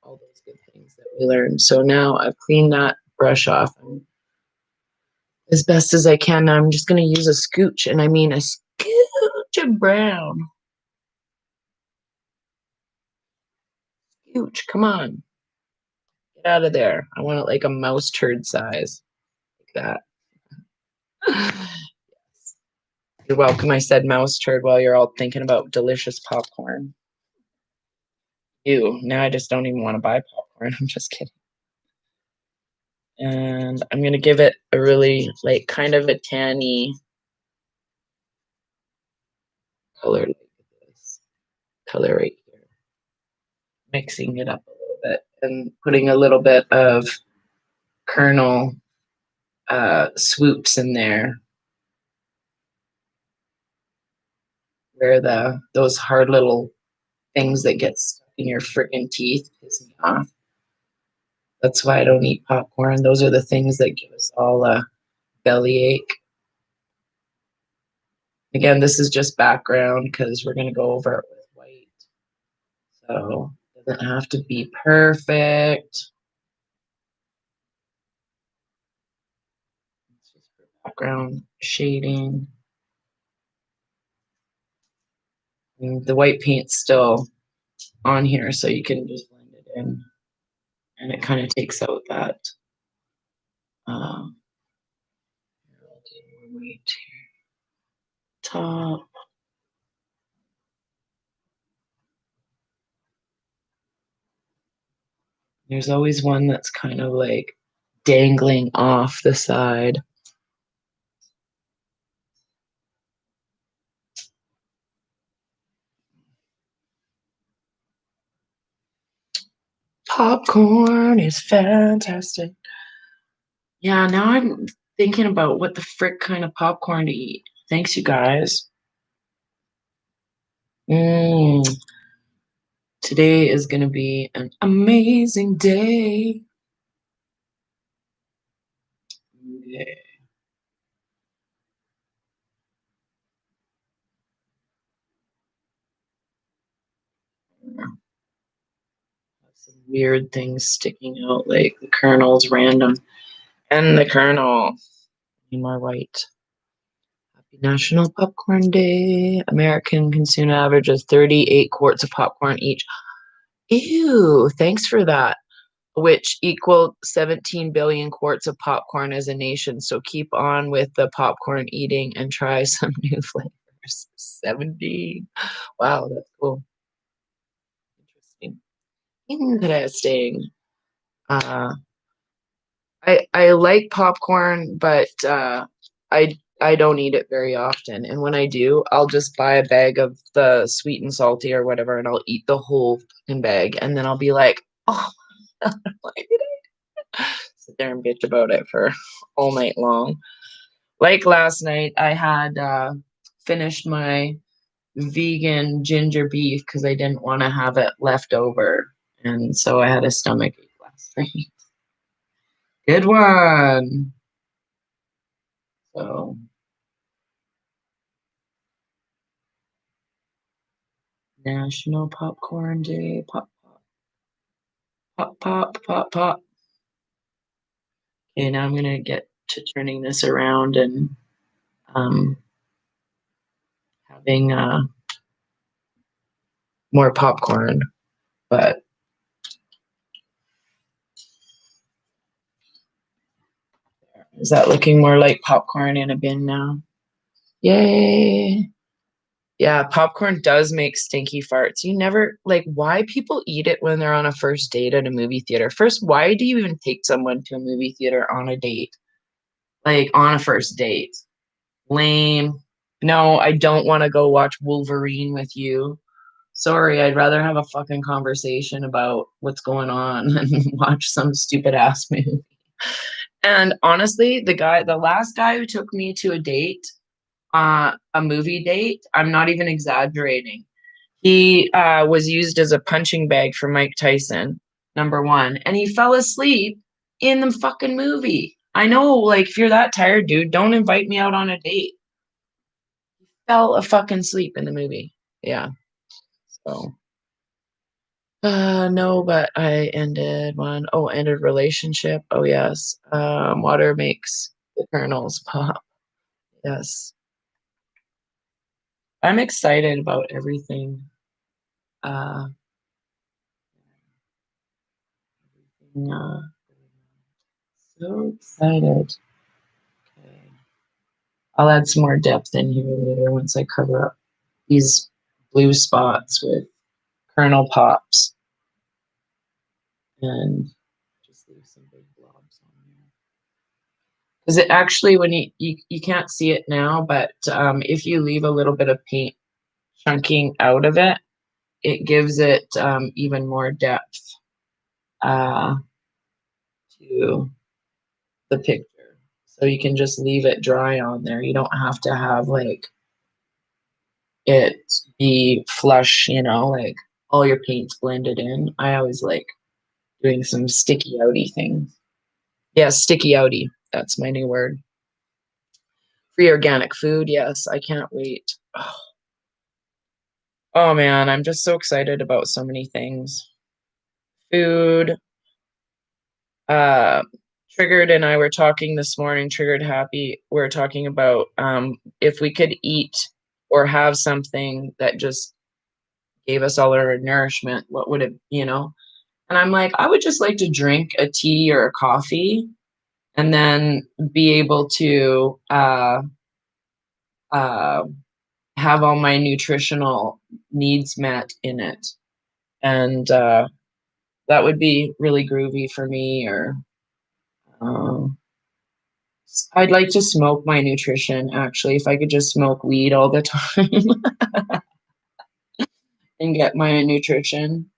All those good things that we learned. So now I've cleaned that brush off as best as I can. Now I'm just going to use a scooch, and I mean a scooch of brown. Scooch, come on. Get out of there. I want it like a mouse turd size. Like that. You're welcome. I said mouse turd while you're all thinking about delicious popcorn. Ew, now I just don't even want to buy popcorn. I'm just kidding. And I'm gonna give it a really like kind of a tanny color like this. Color right here. Mixing it up a little bit and putting a little bit of kernel swoops in there where those hard little things that get stuck in your friggin' teeth piss me off. That's why I don't eat popcorn. Those are the things that give us all a bellyache. Again, this is just background because we're going to go over it with white. So it doesn't have to be perfect. It's just for background shading. And the white paint's still on here, so you can just blend it in. And it kind of takes out that white top. There's always one that's kind of like dangling off the side. Popcorn is fantastic. Yeah, now I'm thinking about what the frick kind of popcorn to eat. Thanks, you guys. Mm, today is going to be an amazing day. Yeah. some weird things sticking out, like the kernel's random. And the kernel, more white. Happy National Popcorn Day. American consume an average of 38 quarts of popcorn each. Ew, thanks for that. Which equal 17 billion quarts of popcorn as a nation. So keep on with the popcorn eating and try some new flavors. 70. Wow, that's cool. Interesting. Interesting. Uh, I like popcorn, but I don't eat it very often. And when I do, I'll just buy a bag of the sweet and salty or whatever, and I'll eat the whole fucking bag. And then I'll be like, oh, why did I sit there and bitch about it for all night long? Like last night, I had finished my vegan ginger beef because I didn't want to have it left over. And so I had a stomach ache last night. Good one. So National Popcorn Day. Pop, pop, pop, pop, pop. Okay, now I'm gonna get to turning this around and um, having more popcorn. But is that looking more like popcorn in a bin now? Yay! Yeah, popcorn does make stinky farts. You never like why people eat it when they're on a first date at a movie theater. First, why do you even take someone to a movie theater on a date? Like on a first date? Lame. No, I don't want to go watch Wolverine with you. Sorry, I'd rather have a fucking conversation about what's going on than watch some stupid ass movie. And honestly, the last guy who took me to a date, a movie date, I'm not even exaggerating. He was used as a punching bag for Mike Tyson, number one, and he fell asleep in the fucking movie. I know, like, if you're that tired, dude, don't invite me out on a date. Fell a fucking asleep in the movie. Yeah. So no, but I ended one. Oh, ended relationship. Oh yes. Water makes the kernels pop. Yes. I'm excited about everything. Uh, uh so excited. Okay. I'll add some more depth in here later once I cover up these blue spots with kernel pops and just leave some big blobs on there. Because it actually, when you can't see it now, but if you leave a little bit of paint chunking out of it, it gives it even more depth uh, to the picture. So you can just leave it dry on there. You don't have to have like it be flush, like all your paint's blended in. I always like doing some sticky outy things. Yeah, sticky outy. That's my new word. Free organic food. Yes, I can't wait. Oh man, I'm just so excited about so many things. Food. Uh, Triggered and I were talking this morning, Triggered Happy. We are talking about if we could eat or have something that just gave us all our nourishment, what would it? And I'm like, I would just like to drink a tea or a coffee and then be able to uh, have all my nutritional needs met in it. And that would be really groovy for me. Or um, I'd like to smoke my nutrition, actually, if I could just smoke weed all the time and get my nutrition,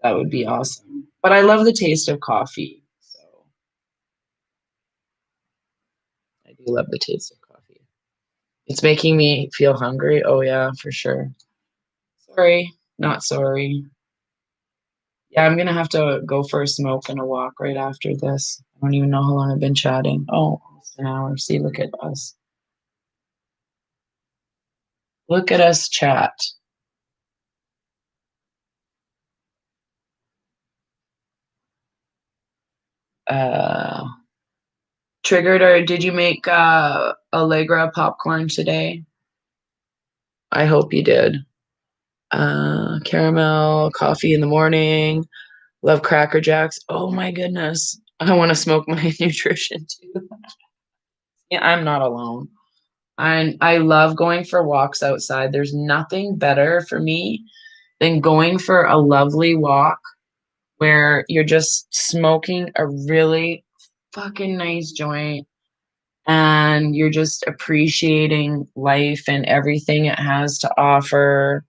that would be awesome. But I love the taste of coffee. So I do love the taste of coffee. It's making me feel hungry. Oh, yeah, for sure. Sorry, not sorry. Yeah, I'm gonna have to go for a smoke and a walk right after this. I don't even know how long I've been chatting. Oh, almost an hour. See, look at us. Look at us chat. Uh, Triggered, or did you make Allegra popcorn today? I hope you did. Caramel, coffee in the morning. Love Cracker Jacks. Oh my goodness. I want to smoke my nutrition too. Yeah, I'm not alone. I love going for walks outside. There's nothing better for me than going for a lovely walk where you're just smoking a really fucking nice joint and you're just appreciating life and everything it has to offer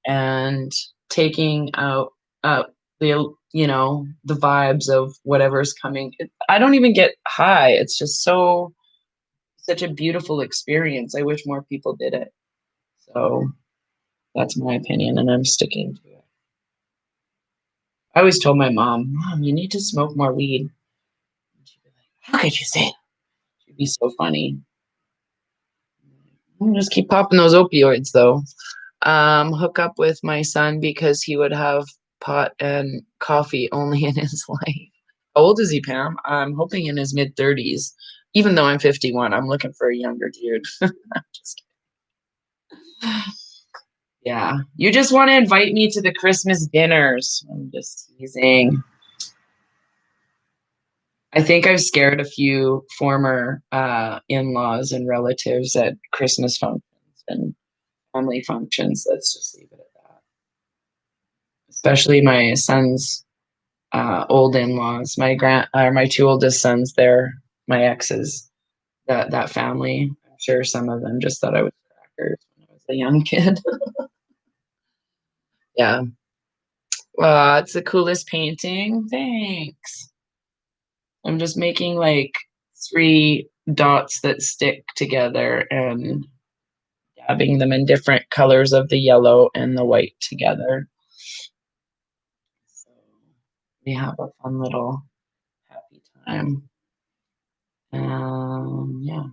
and taking out the the vibes of whatever's coming. I don't even get high. It's just such a beautiful experience. I wish more people did it. So that's my opinion, and I'm sticking to it. I always told my Mom, you need to smoke more weed. And she'd be like, how could you say that? She'd be so funny. I'll just keep popping those opioids though. Hook up with my son because he would have pot and coffee only in his life. How old is he, Pam? I'm hoping in his mid 30s. Even though I'm 51, I'm looking for a younger dude. Just yeah. You just want to invite me to the Christmas dinners. I'm just teasing. I think I've scared a few former in-laws and relatives at Christmas functions and family functions. Let's just leave it at that. Especially my son's old in-laws, my two oldest sons, they're my exes. That family. I'm sure some of them just thought I was crackers when I was a young kid. Yeah. It's the coolest painting. Thanks. I'm just making like three dots that stick together and dabbing them in different colors of the yellow and the white together. So we have a fun little happy time. Yeah.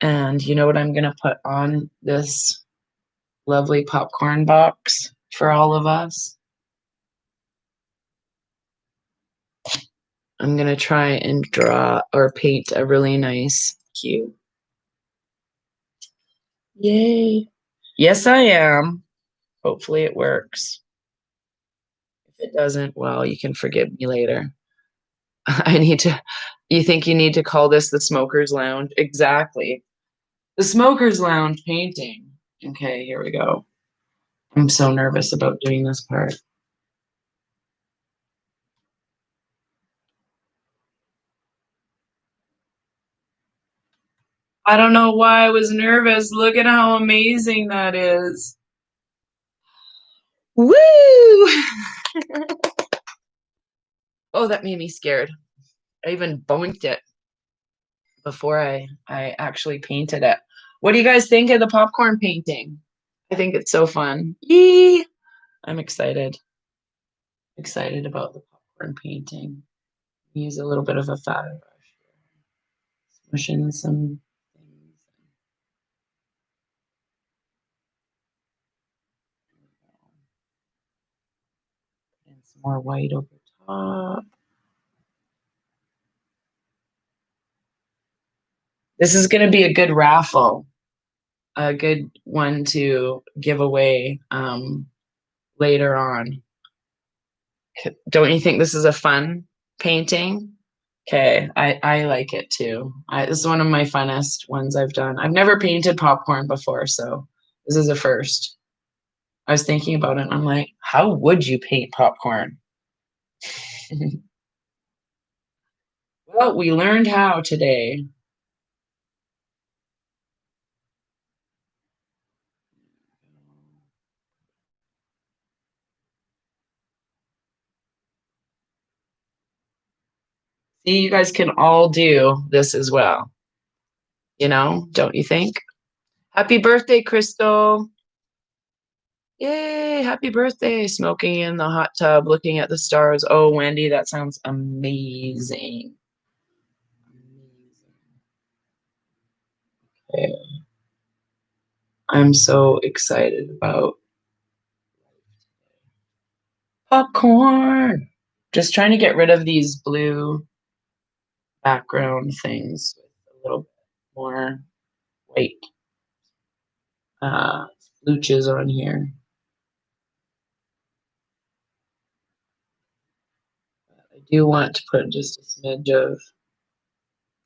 And you know what I'm going to put on this lovely popcorn box for all of us? I'm going to try and draw or paint a really nice cube. Yay. Yes, I am. Hopefully it works. If it doesn't, well, you can forgive me later. You think you need to call this the Smoker's Lounge? Exactly. The Smoker's Lounge painting. Okay, here we go. I'm so nervous about doing this part. I don't know why I was nervous. Look at how amazing that is. Woo! Oh, that made me scared. I even bonked it before I actually painted it. What do you guys think of the popcorn painting? I think it's so fun. Yee! I'm excited. Excited about the popcorn painting. Use a little bit of a fatter brush. Smush in some things. And some more white over top. This is going to be a good raffle, a good one to give away later on. Don't you think this is a fun painting? Okay, I like it too. This is one of my funnest ones I've done. I've never painted popcorn before, so this is a first. I was thinking about it, and I'm like, how would you paint popcorn? Well, we learned how today. See, you guys can all do this as well. Don't you think? Happy birthday, Crystal. Yay, happy birthday. Smoking in the hot tub, looking at the stars. Oh, Wendy, that sounds amazing. Okay. I'm so excited about. Popcorn. Just trying to get rid of these blue background things with a little bit more white splooches on here. I do want to put just a smidge of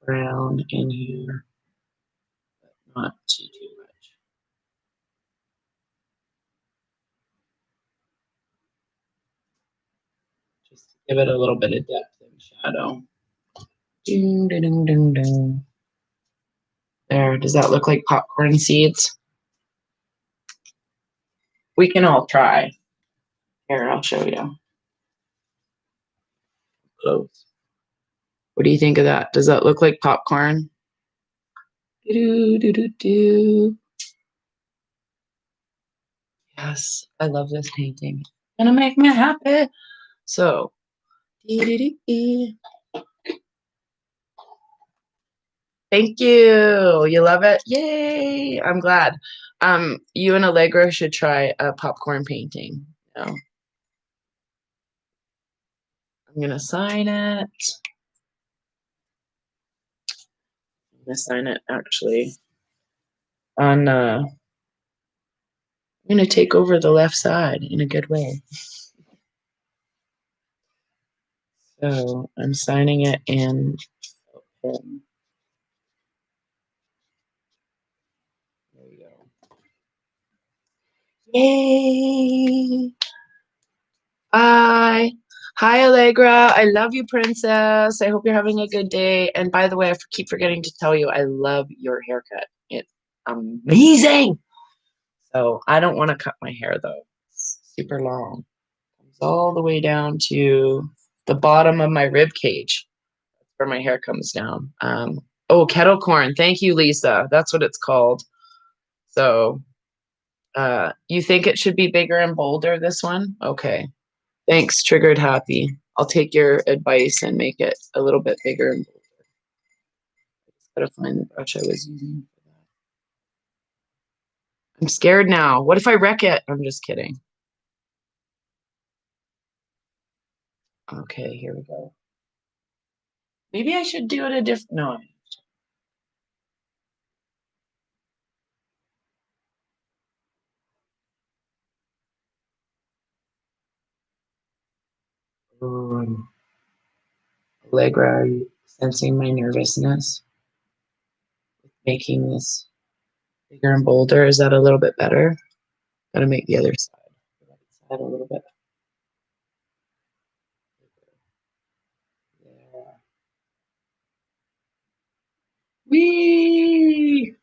brown in here, but not too much. Just to give it a little bit of depth and shadow. Ding, ding, ding, ding. There, does that look like popcorn seeds? We can all try. Here, I'll show you. Close. What do you think of that? Does that look like popcorn? Do, do, do, do. Yes, I love this painting. Gonna make me happy. So, thank you. You love it? Yay! I'm glad. You and Allegra should try a popcorn painting. I'm gonna sign it. I'm gonna sign it actually on. I'm gonna take over the left side in a good way. So I'm signing it in. There we go. Yay! Bye. Hi, Allegra. I love you, princess. I hope you're having a good day. And by the way, I keep forgetting to tell you, I love your haircut. It's amazing. So I don't want to cut my hair though. It's super long. Comes all the way down to the bottom of my rib cage. That's where my hair comes down. Oh, kettle corn. Thank you, Lisa. That's what it's called. So you think it should be bigger and bolder, this one? Okay. Thanks, Triggered Happy. I'll take your advice and make it a little bit bigger and bolder. I just gotta find the brush I was using for that. I'm scared now. What if I wreck it? I'm just kidding. Okay, here we go. Maybe I should do it a different. No. Allegra, are you sensing my nervousness? Making this bigger and bolder. Is that a little bit better? Gotta make the other side a little bit. Yeah. Whee!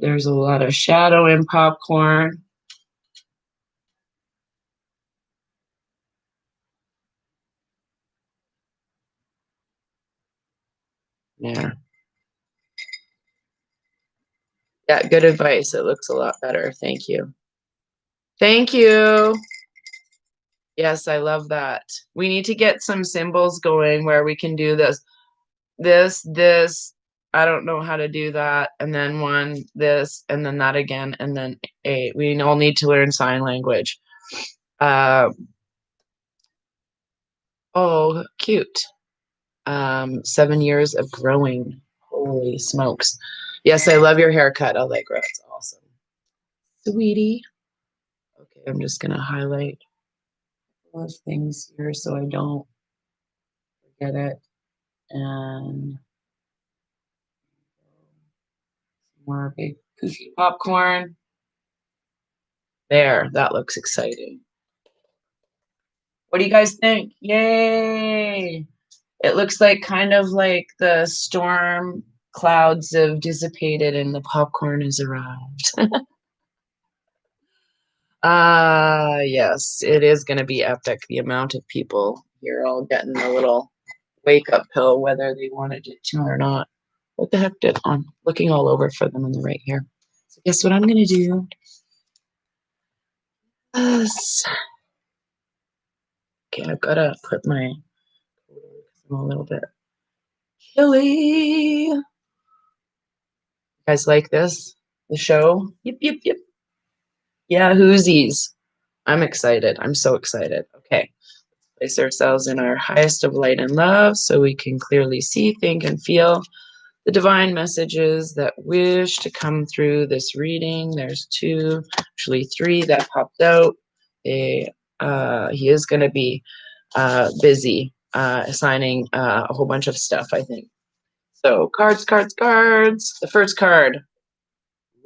There's a lot of shadow in popcorn. Yeah. Yeah, good advice. It looks a lot better. Thank you. Thank you. Yes, I love that. We need to get some symbols going where we can do this. I don't know how to do that. And then one, this, and then that again, and then eight. We all need to learn sign language. Oh, cute. 7 years of growing. Holy smokes. Yes, I love your haircut, Allegra. It's awesome. Sweetie. Okay, I'm just gonna highlight those things here so I don't forget it. And more big poofy popcorn. There, that looks exciting. What do you guys think? Yay! It looks like kind of like the storm clouds have dissipated and the popcorn has arrived. Yes, it is going to be epic. The amount of people here all getting a little wake up pill, whether they wanted it to or not. What the heck did I'm looking all over for them on the right here. So guess what I'm going to do? Yes. Okay, I've got to put my, I'm a little bit chilly. You guys like this? The show? Yep, yep, yep. Yeah, whoosies. I'm excited. I'm so excited. Okay. Place ourselves in our highest of light and love so we can clearly see, think, and feel the divine messages that wish to come through this reading. There's two, actually three that popped out. He is going to be busy assigning a whole bunch of stuff, I think. So cards, cards, cards. The first card.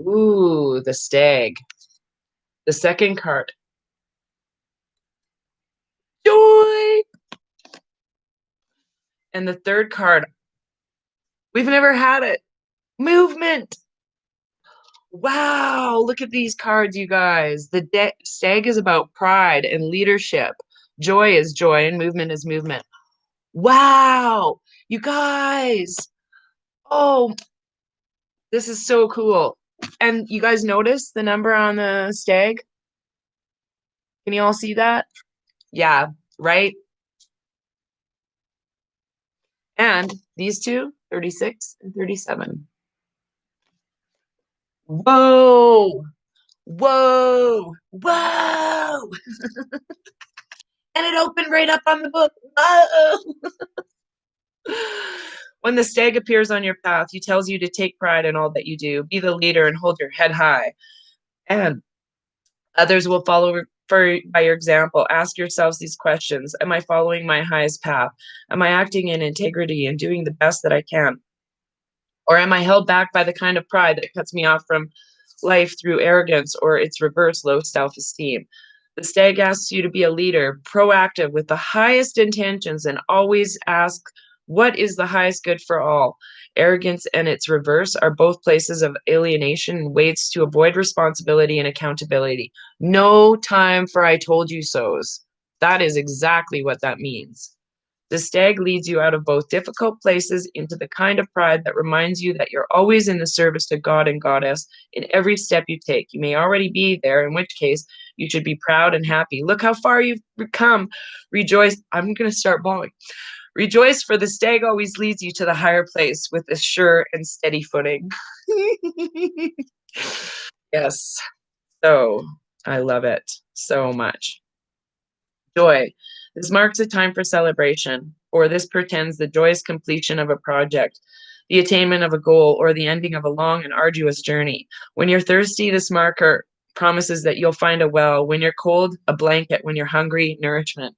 Ooh, the stag. The second card. Joy. And the third card. We've never had it. Movement. Wow, look at these cards, you guys. The stag is about pride and leadership. Joy is joy and movement is movement. Wow, you guys. Oh, this is so cool. And you guys notice the number on the stag? Can you all see that? Yeah, right? And these two, 36 and 37. Whoa, whoa, whoa. And it opened right up on the book. Whoa. When the stag appears on your path, he tells you to take pride in all that you do, be the leader, and hold your head high. And others will follow by your example. Ask yourselves these questions. Am I following my highest path? Am I acting in integrity and doing the best that I can? Or am I held back by the kind of pride that cuts me off from life through arrogance or its reverse, low self-esteem? The stag asks you to be a leader, proactive with the highest intentions, and always ask, what is the highest good for all? Arrogance and its reverse are both places of alienation and ways to avoid responsibility and accountability. No time for I told you so's. That is exactly what that means. The stag leads you out of both difficult places into the kind of pride that reminds you that you're always in the service to God and Goddess in every step you take. You may already be there, in which case you should be proud and happy. Look how far you've come. Rejoice. I'm going to start bawling. Rejoice, for the stag always leads you to the higher place with a sure and steady footing. Yes. So I love it so much. Joy. This marks a time for celebration, or this portends the joyous completion of a project, the attainment of a goal, or the ending of a long and arduous journey. When you're thirsty, this marker promises that you'll find a well. When you're cold, a blanket. When you're hungry, nourishment.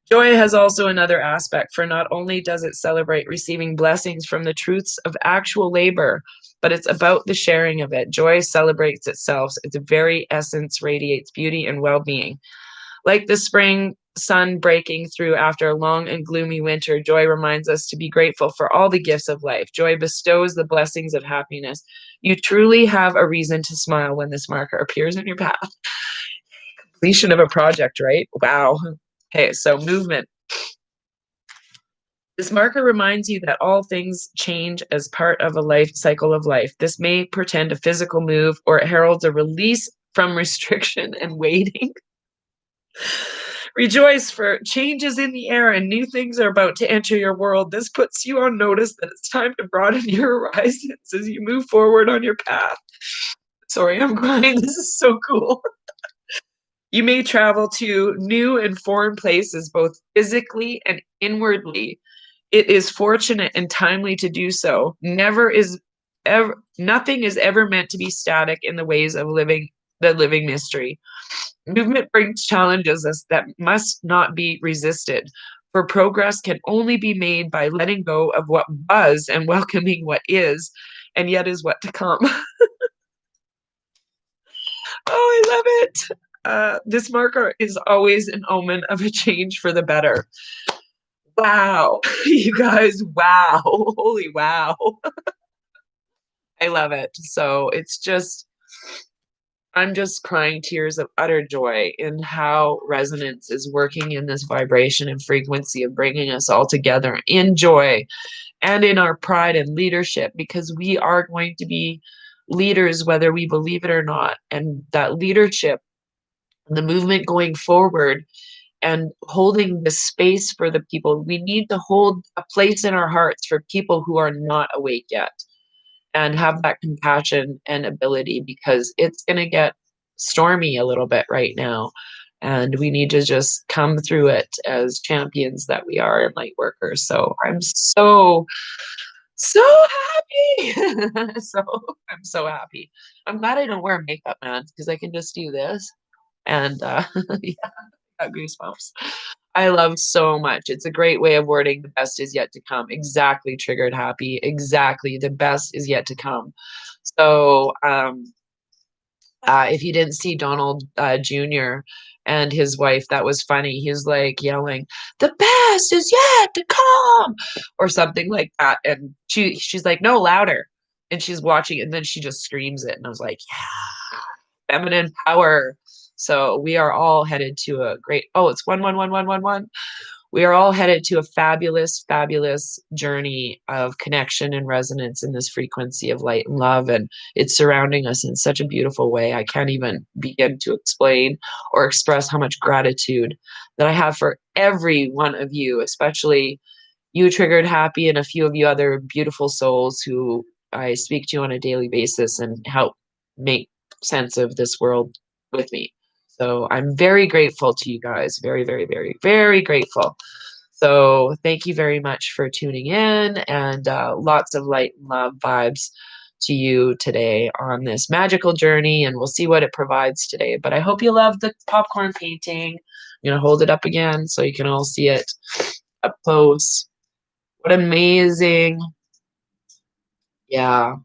Joy has also another aspect, for not only does it celebrate receiving blessings from the truths of actual labor, but it's about the sharing of it. Joy celebrates itself. Its very essence radiates beauty and well-being. Like the spring sun breaking through after a long and gloomy winter, joy reminds us to be grateful for all the gifts of life. Joy bestows the blessings of happiness. You truly have a reason to smile when this marker appears in your path. Completion of a project, right? Wow. Okay, so movement. This marker reminds you that all things change as part of a life cycle of life. This may portend a physical move, or it heralds a release from restriction and waiting. Rejoice, for changes in the air and new things are about to enter your world. This puts you on notice that it's time to broaden your horizons as you move forward on your path. Sorry, I'm crying. This is so cool. You may travel to new and foreign places, both physically and inwardly. It is fortunate and timely to do so. Nothing is ever meant to be static in the ways of the living mystery. Movement brings challenges that must not be resisted, for progress can only be made by letting go of what was and welcoming what is, and yet is what to come. Oh, I love it. This marker is always an omen of a change for the better. Wow, you guys, wow, holy wow. I love it. So it's just, I'm just crying tears of utter joy in how resonance is working in this vibration and frequency of bringing us all together in joy and in our pride and leadership, because we are going to be leaders whether we believe it or not. And that leadership the movement going forward and holding the space for the people. We need to hold a place in our hearts for people who are not awake yet and have that compassion and ability, because it's going to get stormy a little bit right now. And we need to just come through it as champions that we are and light workers. So I'm so happy. So I'm so happy. I'm glad I don't wear makeup, man, because I can just do this. And yeah, I got goosebumps. I love so much. It's a great way of wording the best is yet to come. Exactly, triggered happy. Exactly. The best is yet to come. So if you didn't see Donald Jr. and his wife, that was funny. He was like yelling, "The best is yet to come," or something like that. And she's like, "No, louder." And she's watching it, and then she just screams it. And I was like, "Yeah, feminine power." So we are all headed to a great. Oh, it's 1111111. We are all headed to a fabulous, fabulous journey of connection and resonance in this frequency of light and love. And it's surrounding us in such a beautiful way. I can't even begin to explain or express how much gratitude that I have for every one of you, especially you, Triggered Happy, and a few of you other beautiful souls who I speak to on a daily basis and help make sense of this world with me. So I'm very grateful to you guys. Very, very, very, very grateful. So thank you very much for tuning in, and lots of light and love vibes to you today on this magical journey, and we'll see what it provides today. But I hope you love the popcorn painting. I'm going to hold it up again so you can all see it up close. What amazing. Yeah.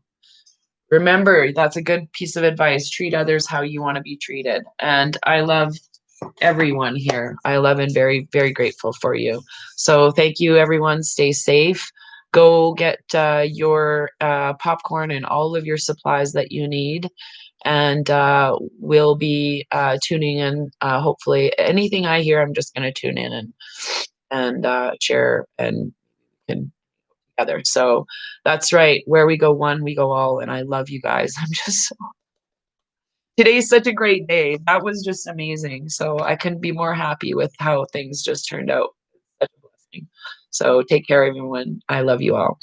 Remember, that's a good piece of advice. Treat others how you want to be treated. And I love everyone here. I love and very, very grateful for you. So thank you, everyone. Stay safe. Go get your popcorn and all of your supplies that you need. And we'll be tuning in. Hopefully, anything I hear, I'm just going to tune in and share and together. So that's right. Where we go one, we go all. And I love you guys. I'm just today's such a great day. That was just amazing. So I couldn't be more happy with how things just turned out. Such a blessing. So take care, everyone. I love you all.